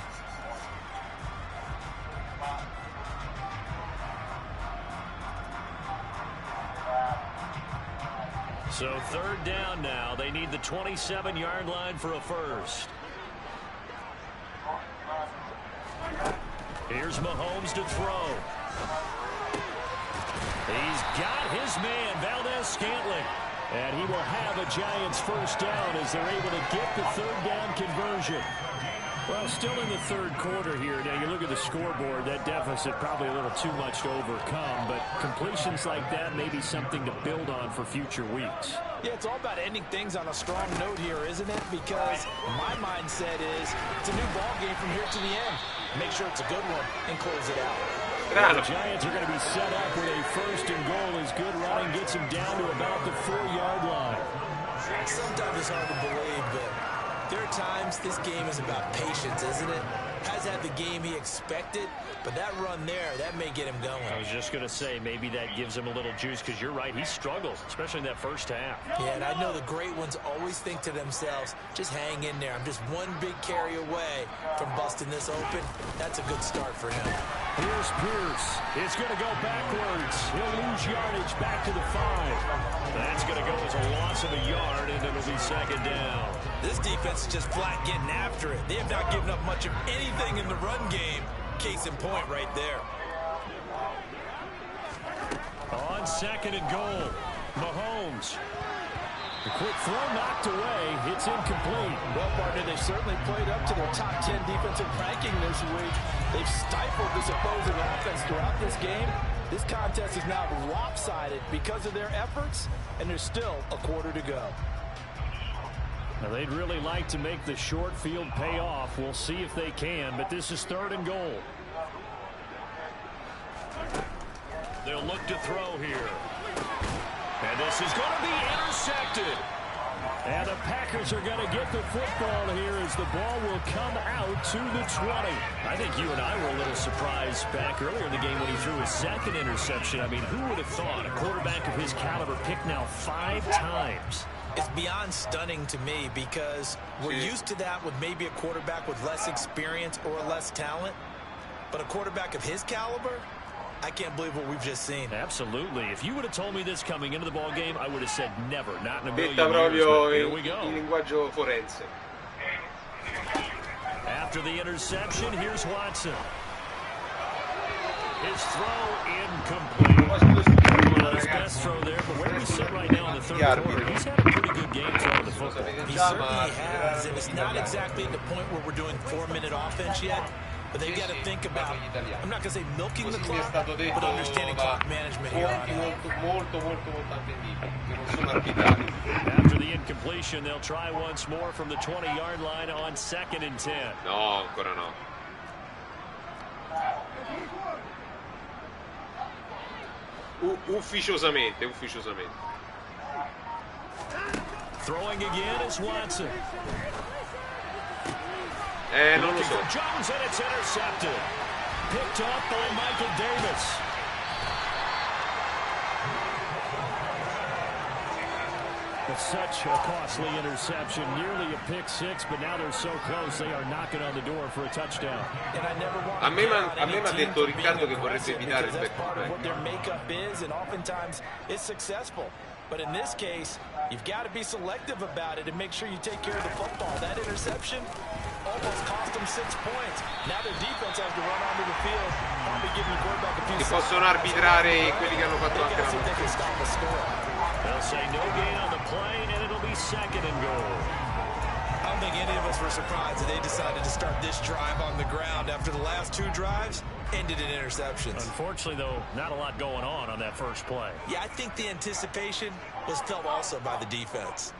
So 3rd down now. They need the 27-yard line for a first. Here's Mahomes to throw. He's got his man, Valdez-Scantling. And he will have a Giants first down as they're able to get the 3rd down conversion. Well, still in the 3rd quarter here. Now, you look at the scoreboard, that deficit probably a little too much to overcome, but completions like that may be something to build on for future weeks. Yeah, it's all about ending things on a strong note here, isn't it? Because my mindset is it's a new ball game from here to the end. Make sure it's a good one and close it out. Well, the Giants are going to be set up with a 1st and goal as good running gets them down to about the 4-yard line. Sometimes it's hard to believe, but there are times this game is about patience, isn't it? Has had the game he expected, but that run there, that may get him going. I was just going to say, maybe that gives him a little juice, because you're right, he struggled, especially in that first half. Yeah, and I know the great ones always think to themselves, just hang in there. I'm just one big carry away from busting this open. That's a good start for him. Here's Pierce. It's going to go backwards. He'll lose yardage back to the 5. That's going to go as a loss of a yard, and it'll be 2nd down. This defense is just flat getting after it. They have not given up much of anything in the run game. Case in point right there. On 2nd and goal, Mahomes. The quick throw knocked away. It's incomplete. Well, partner, they certainly played up to their top 10 defensive ranking this week. They've stifled this opposing offense throughout this game. This contest is now lopsided because of their efforts, and there's still a quarter to go. Now, they'd really like to make the short field pay off. We'll see if they can, but this is 3rd and goal. They'll look to throw here. And this is going to be intercepted. And the Packers are going to get the football here as the ball will come out to the 20. I think you and I were a little surprised back earlier in the game when he threw his second interception. I mean, who would have thought a quarterback of his caliber picked now 5 times? It's beyond stunning to me because we're used to that with maybe a quarterback with less experience or less talent. But a quarterback of his caliber, I can't believe what we've just seen. Absolutely. If you would have told me this coming into the ball game, I would have said never, not in a million Detta proprio years. Here we go. in linguaggio forense. After the interception, here's Watson. His throw incomplete. Not his best throw there, but where we sit right now in the third quarter, he's had a pretty good game throwing the football. He certainly has, and it's not exactly at the point where we're doing 4-minute offense yet. But they've got to think about, I'm not going to say milking the clock, but understanding clock management here. Molto attendibili, che non sono arbitrati. After the incompletion, they'll try once more from the 20-yard line on 2nd and 10. No, ancora no. Ufficiosamente. Throwing again is Watson. Non lo so. Jones, and it's intercepted. Picked up by Michael Davis. But such a costly interception, nearly a pick 6, but now they're so close they are knocking on the door for a touchdown. A me mi ha detto Riccardo che vorrebbe evitare il back. What their makeup is, and oftentimes it's successful. But in this case, you've got to be selective about it and make sure you take care of the football. That interception almost cost them 6 points. Now their defense has to run onto the field, probably giving the quarterback a few Che possono arbitrare quelli che hanno fatto anche They'll say no gain on the play, and it'll be 2nd and goal. I don't think any of us were surprised that they decided to start this drive on the ground after the last 2 drives ended in interceptions. Unfortunately, though, not a lot going on that first play. Yeah, I think the anticipation was felt also by the defense.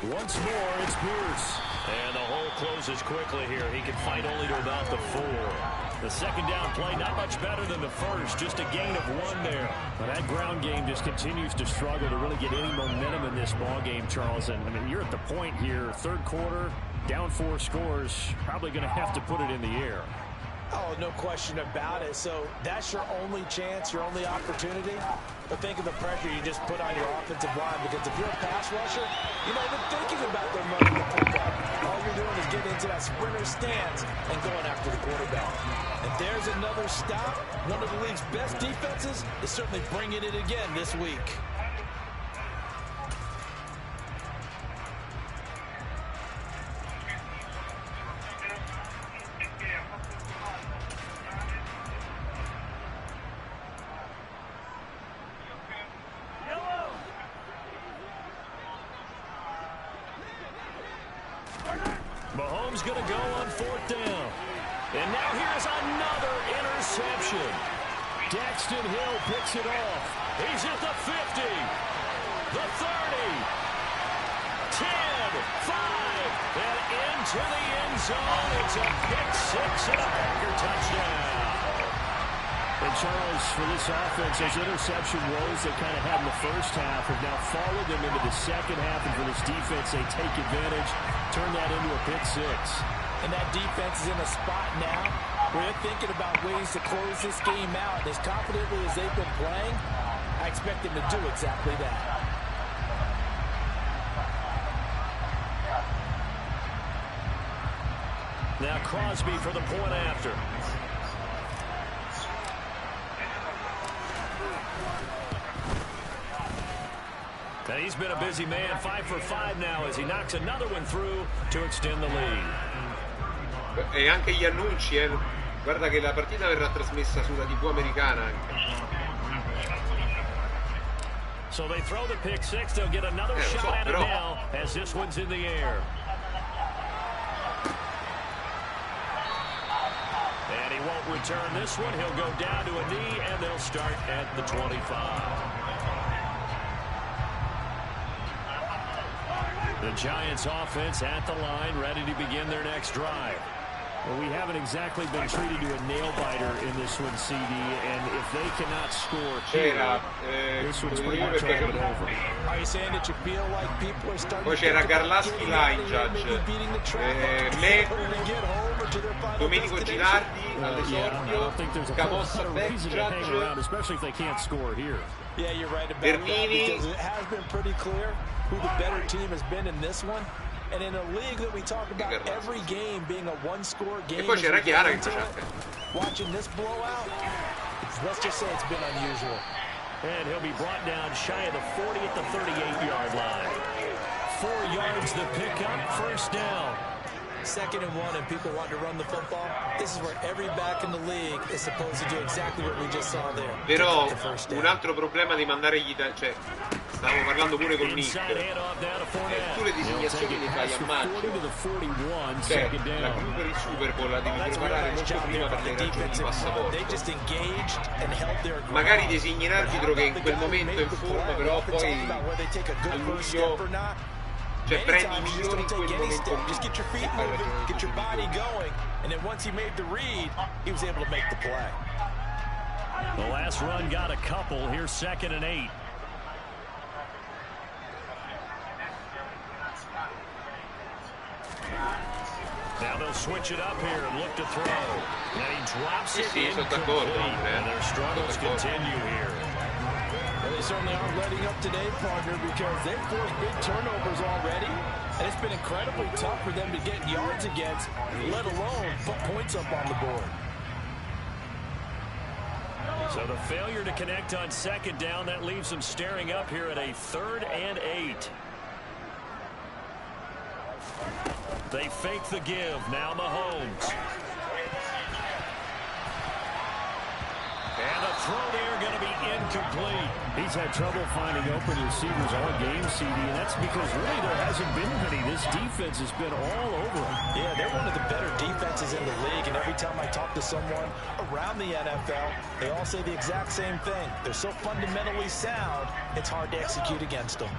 Once more, it's Pierce. And the hole closes quickly here. He can fight only to about the 4. The second down play, not much better than the first. Just a gain of 1 there. But that ground game just continues to struggle to really get any momentum in this ball game, Charles. And, I mean, you're at the point here, third quarter, down 4 scores, probably going to have to put it in the air. Oh, no question about it. So that's your only chance, your only opportunity. But think of the pressure you just put on your offensive line, because if you're a pass rusher, you're not even thinking about them running the football. All you're doing is getting into that sprinter stance and going after the quarterback. And there's another stop. One of the league's best defenses is certainly bringing it again this week. Mahomes going to go on 4th down. And now here's another interception. Daxton Hill picks it off. He's at the 50, the 30, 10, 5, and into the end zone. It's a pick 6 and a Packer touchdown. And Charles, for this offense, those interception woes they kind of had in the first half have now followed them into the second half. And for this defense, they take advantage, turn that into a pick 6. And that defense is in a spot now where they're thinking about ways to close this game out. As confidently as they've been playing, I expect them to do exactly that. Now Crosby for the point after. And he's been a busy man, 5 for 5 now as he knocks another one through to extend the lead. E anche gli annunci, guarda che la partita verrà trasmessa sulla TV americana anche. So they throw the pick 6, they'll get another shot at it now as this one's in the air. And he won't return this one. He'll go down to a knee, and they'll start at the 25. The Giants offense at the line, ready to begin their next drive. Well, we haven't exactly been treated to a nail-biter in this one, CD, and if they cannot score here, this one's pretty much all but over. Are you saying that you feel like people are starting Poi c'era Garlaschi là in judge, me, Domenico Girardi all'esordio, Camossa back judge, especially if they can't score here. Yeah, you're right about Bernini. that, because it has been pretty clear who the better team has been in this one. And in a league that we talk about every game being a one-score game, E poi c'era Chiara che faceva watching this blowout, let's just say it's been unusual. And he'll be brought down shy of the 40 at the 38-yard line. 4 yards the pickup, first down. 2nd and 1 and people want to run the football. This is where every back in the league is supposed to do exactly what we just saw there. Però un altro problema di mandare gli cioè stavo parlando pure con Nick, tu le designazioni le fai a maggio, cioè la più per il Super Bowl la devi preparare molto prima per le ragioni di passaporto. Magari designi un arbitro che in quel momento è in forma, però poi a luglio, cioè prendi i migliori in quel momento. Just get your feet moving, get your body going, and then once he made the read, he was able to make the play. The last run got a couple. Here's 2nd and 8. Now they'll switch it up here and look to throw. And he drops it incomplete. And their struggles continue here. Well, they certainly aren't letting up today, partner, because they've forced big turnovers already. And it's been incredibly tough for them to get yards against, let alone put points up on the board. So the failure to connect on 2nd down, that leaves them staring up here at a 3rd and 8. They fake the give. Now Mahomes. And the throw there going to be incomplete. He's had trouble finding open receivers all game, CD, and that's because really there hasn't been many. This defense has been all over him. Yeah, they're one of the better defenses in the league, and every time I talk to someone around the NFL, they all say the exact same thing. They're so fundamentally sound, it's hard to execute against them.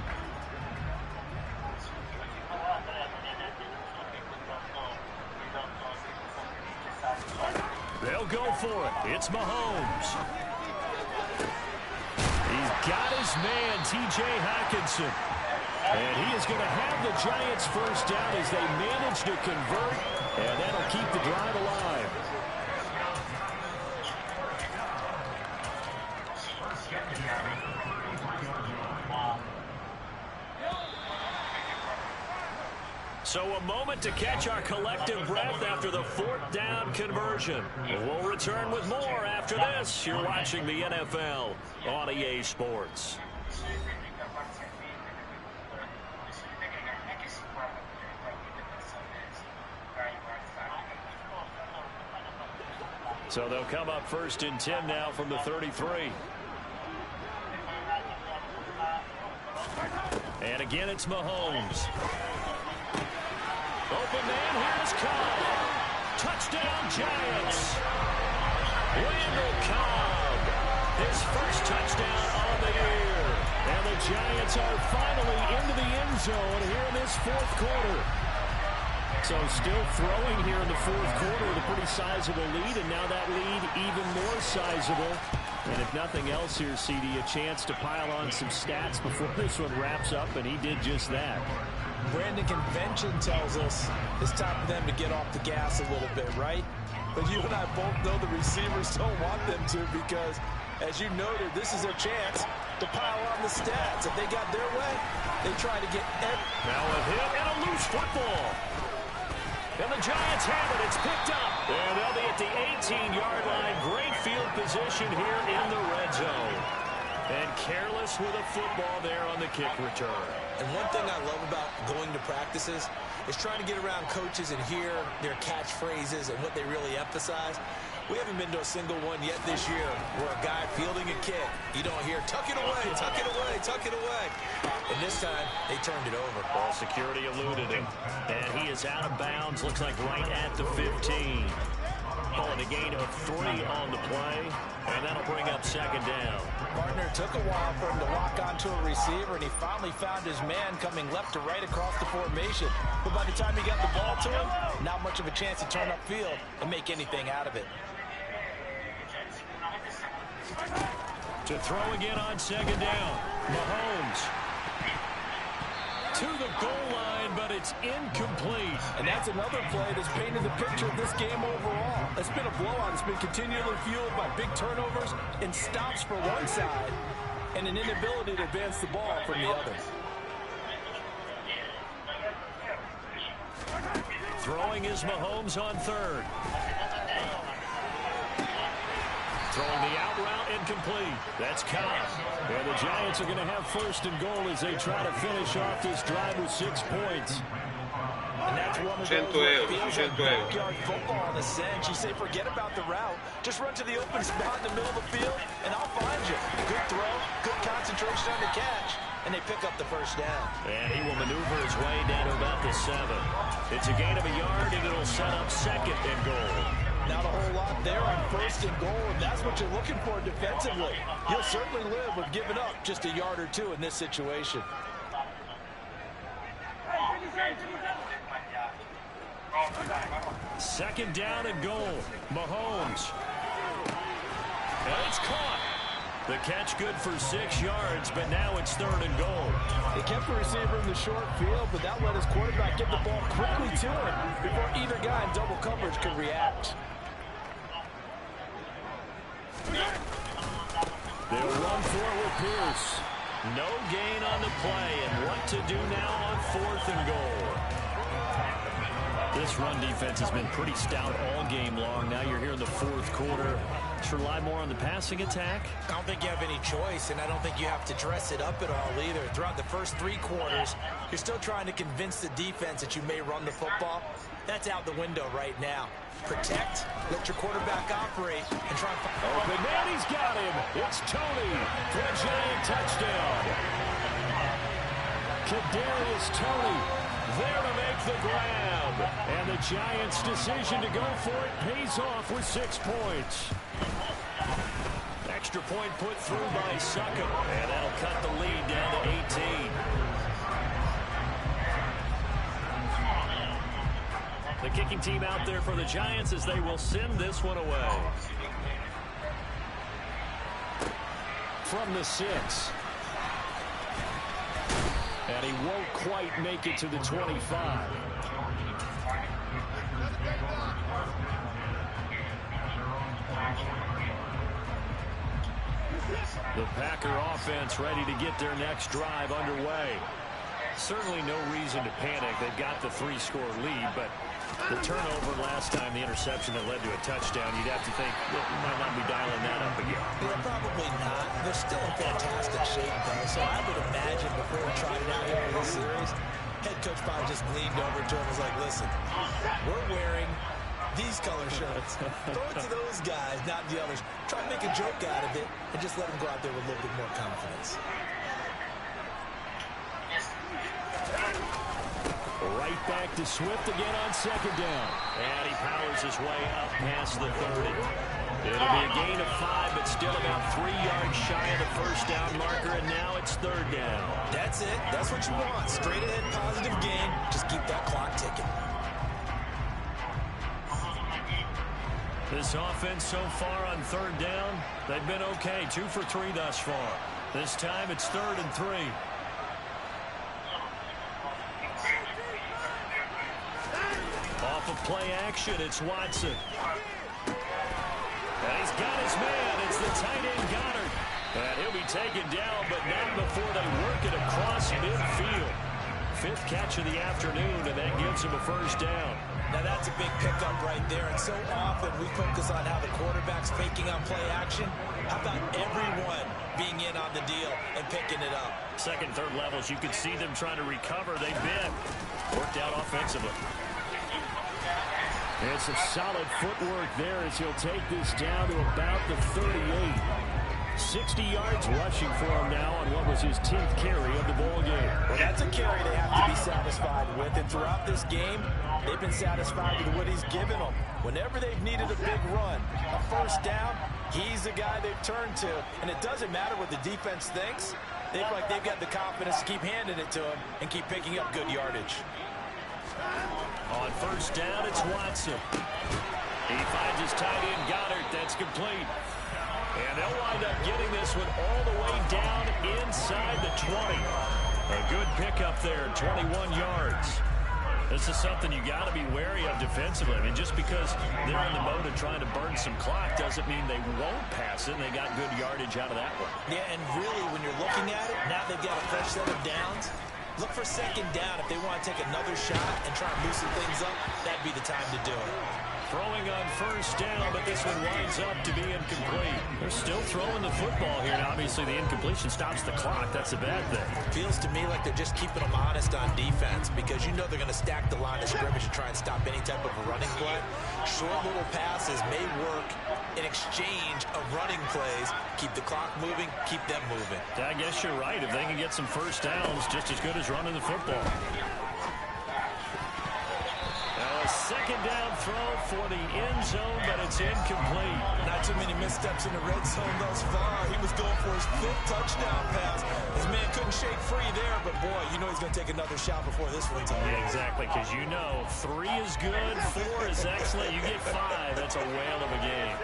They'll go for it. It's Mahomes. He's got his man, T.J. Hockenson. And he is going to have the Giants first down as they manage to convert, and that'll keep the drive alive. So a moment to catch our collective breath after the 4th down conversion. We'll return with more after this. You're watching the NFL on EA Sports. So they'll come up 1st and 10 now from the 33. And again, it's Mahomes. Open man, here's Cobb. Touchdown, Giants. Randall Cobb, his first touchdown of the year. And the Giants are finally into the end zone here in this 4th quarter. So still throwing here in the 4th quarter with a pretty sizable lead, and now that lead even more sizable. And if nothing else here, CD, a chance to pile on some stats before this one wraps up, and he did just that. Brandon, convention tells us it's time for them to get off the gas a little bit, right? But you and I both know the receivers don't want them to, because, as you noted, this is their chance to pile on the stats. If they got their way, they try to get... Now a hit and a loose football. And the Giants have it. It's picked up. And they'll be at the 18-yard line. Great field position here in the red zone. And careless with a football there on the kick return. And one thing I love about going to practices is trying to get around coaches and hear their catchphrases and what they really emphasize. We haven't been to a single one yet this year where a guy fielding a kick, you don't hear, tuck it away, tuck it away, tuck it away. And this time, they turned it over. Ball security eluded him. And he is out of bounds, looks like right at the 15. calling a gain of 3 on the play, and that'll bring up second down. Partner, it took a while for him to lock onto a receiver, and he finally found his man coming left to right across the formation. But by the time he got the ball to him, not much of a chance to turn upfield and make anything out of it. To throw again on second down. Mahomes to the goal line, but it's incomplete. And that's another play that's painted the picture of this game overall. It's been a blowout. It's been continually fueled by big turnovers and stops for one side and an inability to advance the ball from the other. Throwing is Mahomes on third. Throwing the out route, incomplete. That's Cobb. And the Giants are going to have first and goal as they try to finish off this drive with 6 points. And that's one of those backyard football in a sense. You say forget about the route. Just run to the open spot in the middle of the field, and I'll find you. Good throw, good concentration on the catch, and they pick up the first down. And he will maneuver his way down to about the 7. It's a gain of a yard, and it'll set up second and goal. Not a whole lot there on first and goal, and that's what you're looking for defensively. You'll certainly live with giving up just a yard or two in this situation. Second down and goal. Mahomes. And it's caught. The catch good for 6 yards, but now it's third and goal. They kept the receiver in the short field, but that let his quarterback get the ball quickly to him before either guy in double coverage could react. They'll run for it with Pierce. No gain on the play, and what to do now on 4th and goal. This run defense has been pretty stout all game long. Now you're here in the 4th quarter. Should rely more on the passing attack? I don't think you have any choice, and I don't think you have to dress it up at all either. Throughout the first 3 quarters, you're still trying to convince the defense that you may run the football. That's out the window right now. Protect, let your quarterback operate, and try and find... Open man, he's got him. It's Tony for a Giant touchdown. Kadarius Toney there to make the grab. And the Giants' decision to go for it pays off with 6 points. Extra point put through by Succop, and that'll cut the lead down to 18. The kicking team out there for the Giants as they will send this one away. From the 6. And he won't quite make it to the 25. The Packer offense ready to get their next drive underway. Certainly no reason to panic. They've got the 3-score lead, but the turnover last time, the interception that led to a touchdown, you'd have to think that you might not be dialing that up again. Yeah, probably not. They're still in fantastic shape, though, so I would imagine before we tried it out here in this series, head coach probably just leaned over to him and was like, listen, we're wearing these color shirts. Throw it to those guys, not the others. Try to make a joke out of it and just let them go out there with a little bit more confidence. Right back to Swift again on second down. And he powers his way up past the 30. It'll be a gain of 5, but still about 3 yards shy of the first down marker, and now it's third down. That's it. That's what you want. Straight ahead, positive gain. Just keep that clock ticking. This offense so far on third down, they've been okay. 2 for 3 thus far. This time it's 3rd and 3. Off of play action, it's Watson. And he's got his man. It's the tight end Goddard. And he'll be taken down, but not before they work it across midfield. 5th catch of the afternoon, and that gives him a first down. Now that's a big pickup right there, and so often we focus on how the quarterback's faking on play action. How about everyone being in on the deal and picking it up? Second, third levels, you can see them trying to recover. They've been worked out offensively. And some solid footwork there as he'll take this down to about the 38. 60 yards rushing for him now on what was his 10th carry of the ball game. Well, that's a carry they have to be satisfied with. And throughout this game, they've been satisfied with what he's given them. Whenever they've needed a big run, a first down, he's the guy they've turned to. And it doesn't matter what the defense thinks. They feel like they've got the confidence to keep handing it to him and keep picking up good yardage. On first down, it's Watson. He finds his tight end, Goddard. That's complete. And they'll wind up getting this one all the way down inside the 20. A good pickup there, 21 yards. This is something you got to be wary of defensively. I mean, just because they're in the mode of trying to burn some clock doesn't mean they won't pass it. And they got good yardage out of that one. Yeah, and really, when you're looking at it, now they've got a fresh set of downs. Look for second down if they want to take another shot and try and loosen things up. That'd be the time to do it. Throwing on first down, but this one winds up to be incomplete. They're still throwing the football here, and obviously the incompletion stops the clock. That's a bad thing. Feels to me like they're just keeping them honest on defense because you know they're going to stack the line of scrimmage and try and stop any type of a running play. Short little passes may work in exchange of running plays. Keep the clock moving, keep them moving. I guess you're right. If they can get some first downs, just as good as running the football. Now a second down throw for the end zone, but it's incomplete. Not too many missteps in the red zone thus far. He was going for his 5th touchdown pass. His man couldn't shake free there, but boy, you know he's going to take another shot before this one's over. Yeah, exactly, because you know 3 is good, 4 is excellent. You get 5, that's a whale of a game.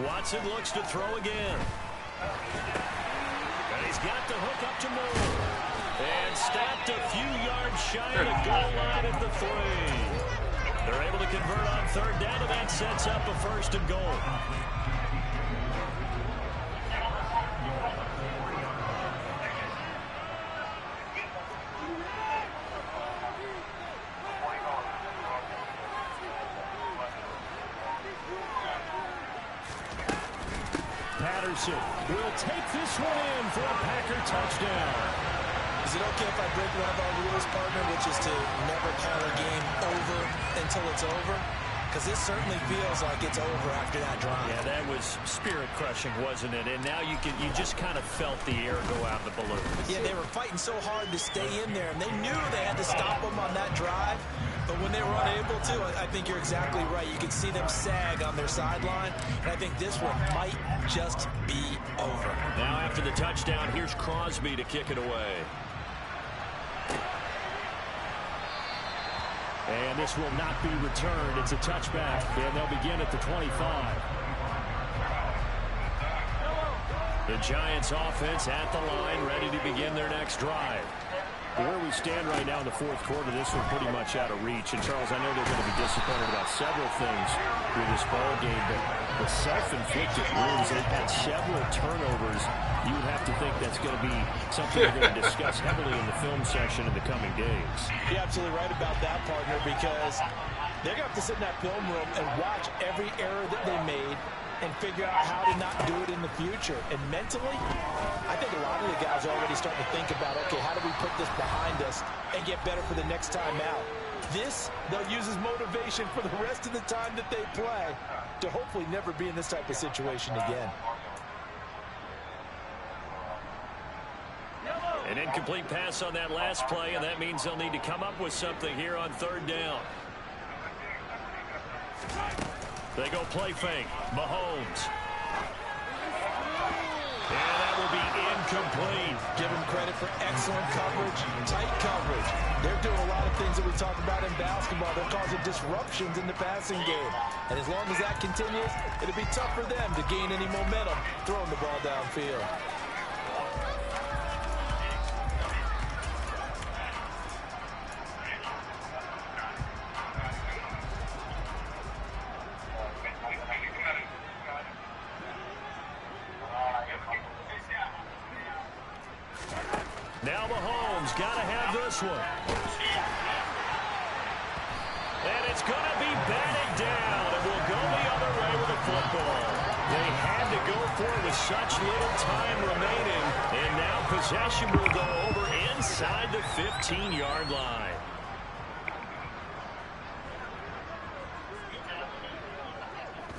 Watson looks to throw again. And he's got the hook up to Moore. And stopped a few yards shy of the goal line at the 3. They're able to convert on third down, and that sets up a first and goal. Will take this one in for a Packer touchdown. Is it okay if I break one of our rules, partner, which is to never call a game over until it's over? Because this certainly feels like it's over after that drive. Yeah, that was spirit-crushing, wasn't it? And now you just kind of felt the air go out of the balloon. Yeah, they were fighting so hard to stay in there, and they knew they had to stop them on that drive. But when they were unable to, I think you're exactly right. You could see them sag on their sideline, and I think this one might just be over. Now after the touchdown, here's Crosby to kick it away. And this will not be returned. It's a touchback, and they'll begin at the 25. The Giants offense at the line, ready to begin their next drive. Where we stand right now in the fourth quarter, this one pretty much out of reach. And, Charles, I know they're going to be disappointed about several things with this ball game, but the self-inflicted wounds, they've had several turnovers. You would have to think that's going to be something we're going to discuss heavily in the film section in the coming days. You're absolutely right about that, partner, because they're going to have to sit in that film room and watch every error that they made and figure out how to not do it in the future. And mentally, I think a lot of the guys are already starting to think about, okay, how do we put this behind us and get better for the next time out? This, they'll use as motivation for the rest of the time that they play to hopefully never be in this type of situation again. An incomplete pass on that last play, and that means they'll need to come up with something here on third down. They go play fake. Mahomes. And that will be incomplete. Give them credit for excellent coverage, tight coverage. They're doing a lot of things that we talk about in basketball. They're causing disruptions in the passing game. And as long as that continues, it'll be tough for them to gain any momentum throwing the ball downfield. Now Mahomes got to have this one. And it's going to be batted down. It will go the other way with the football. They had to go for it with such little time remaining. And now possession will go over inside the 15-yard line.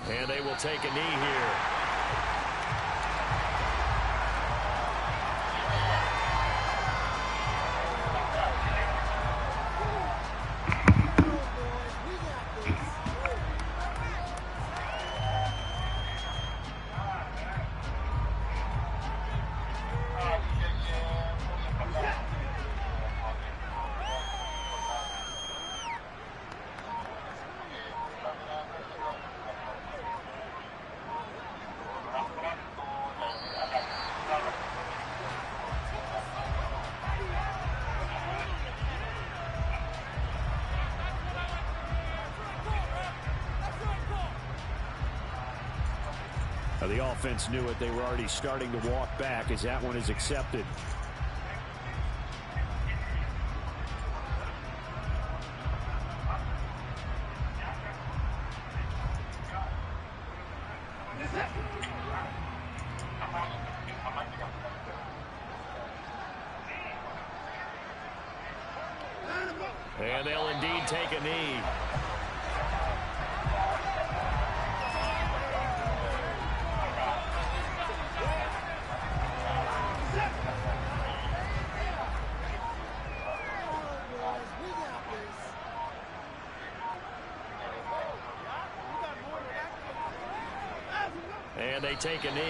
And they will take a knee here. The offense knew it. They were already starting to walk back as that one is accepted. And they'll indeed take a knee. And they take a knee.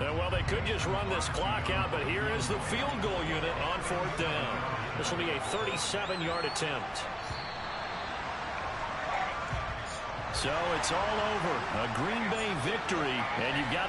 Well, they could just run this clock out, but here is the field goal unit on 4th down. This will be a 37-yard attempt. So it's all over. A Green Bay victory, and you've got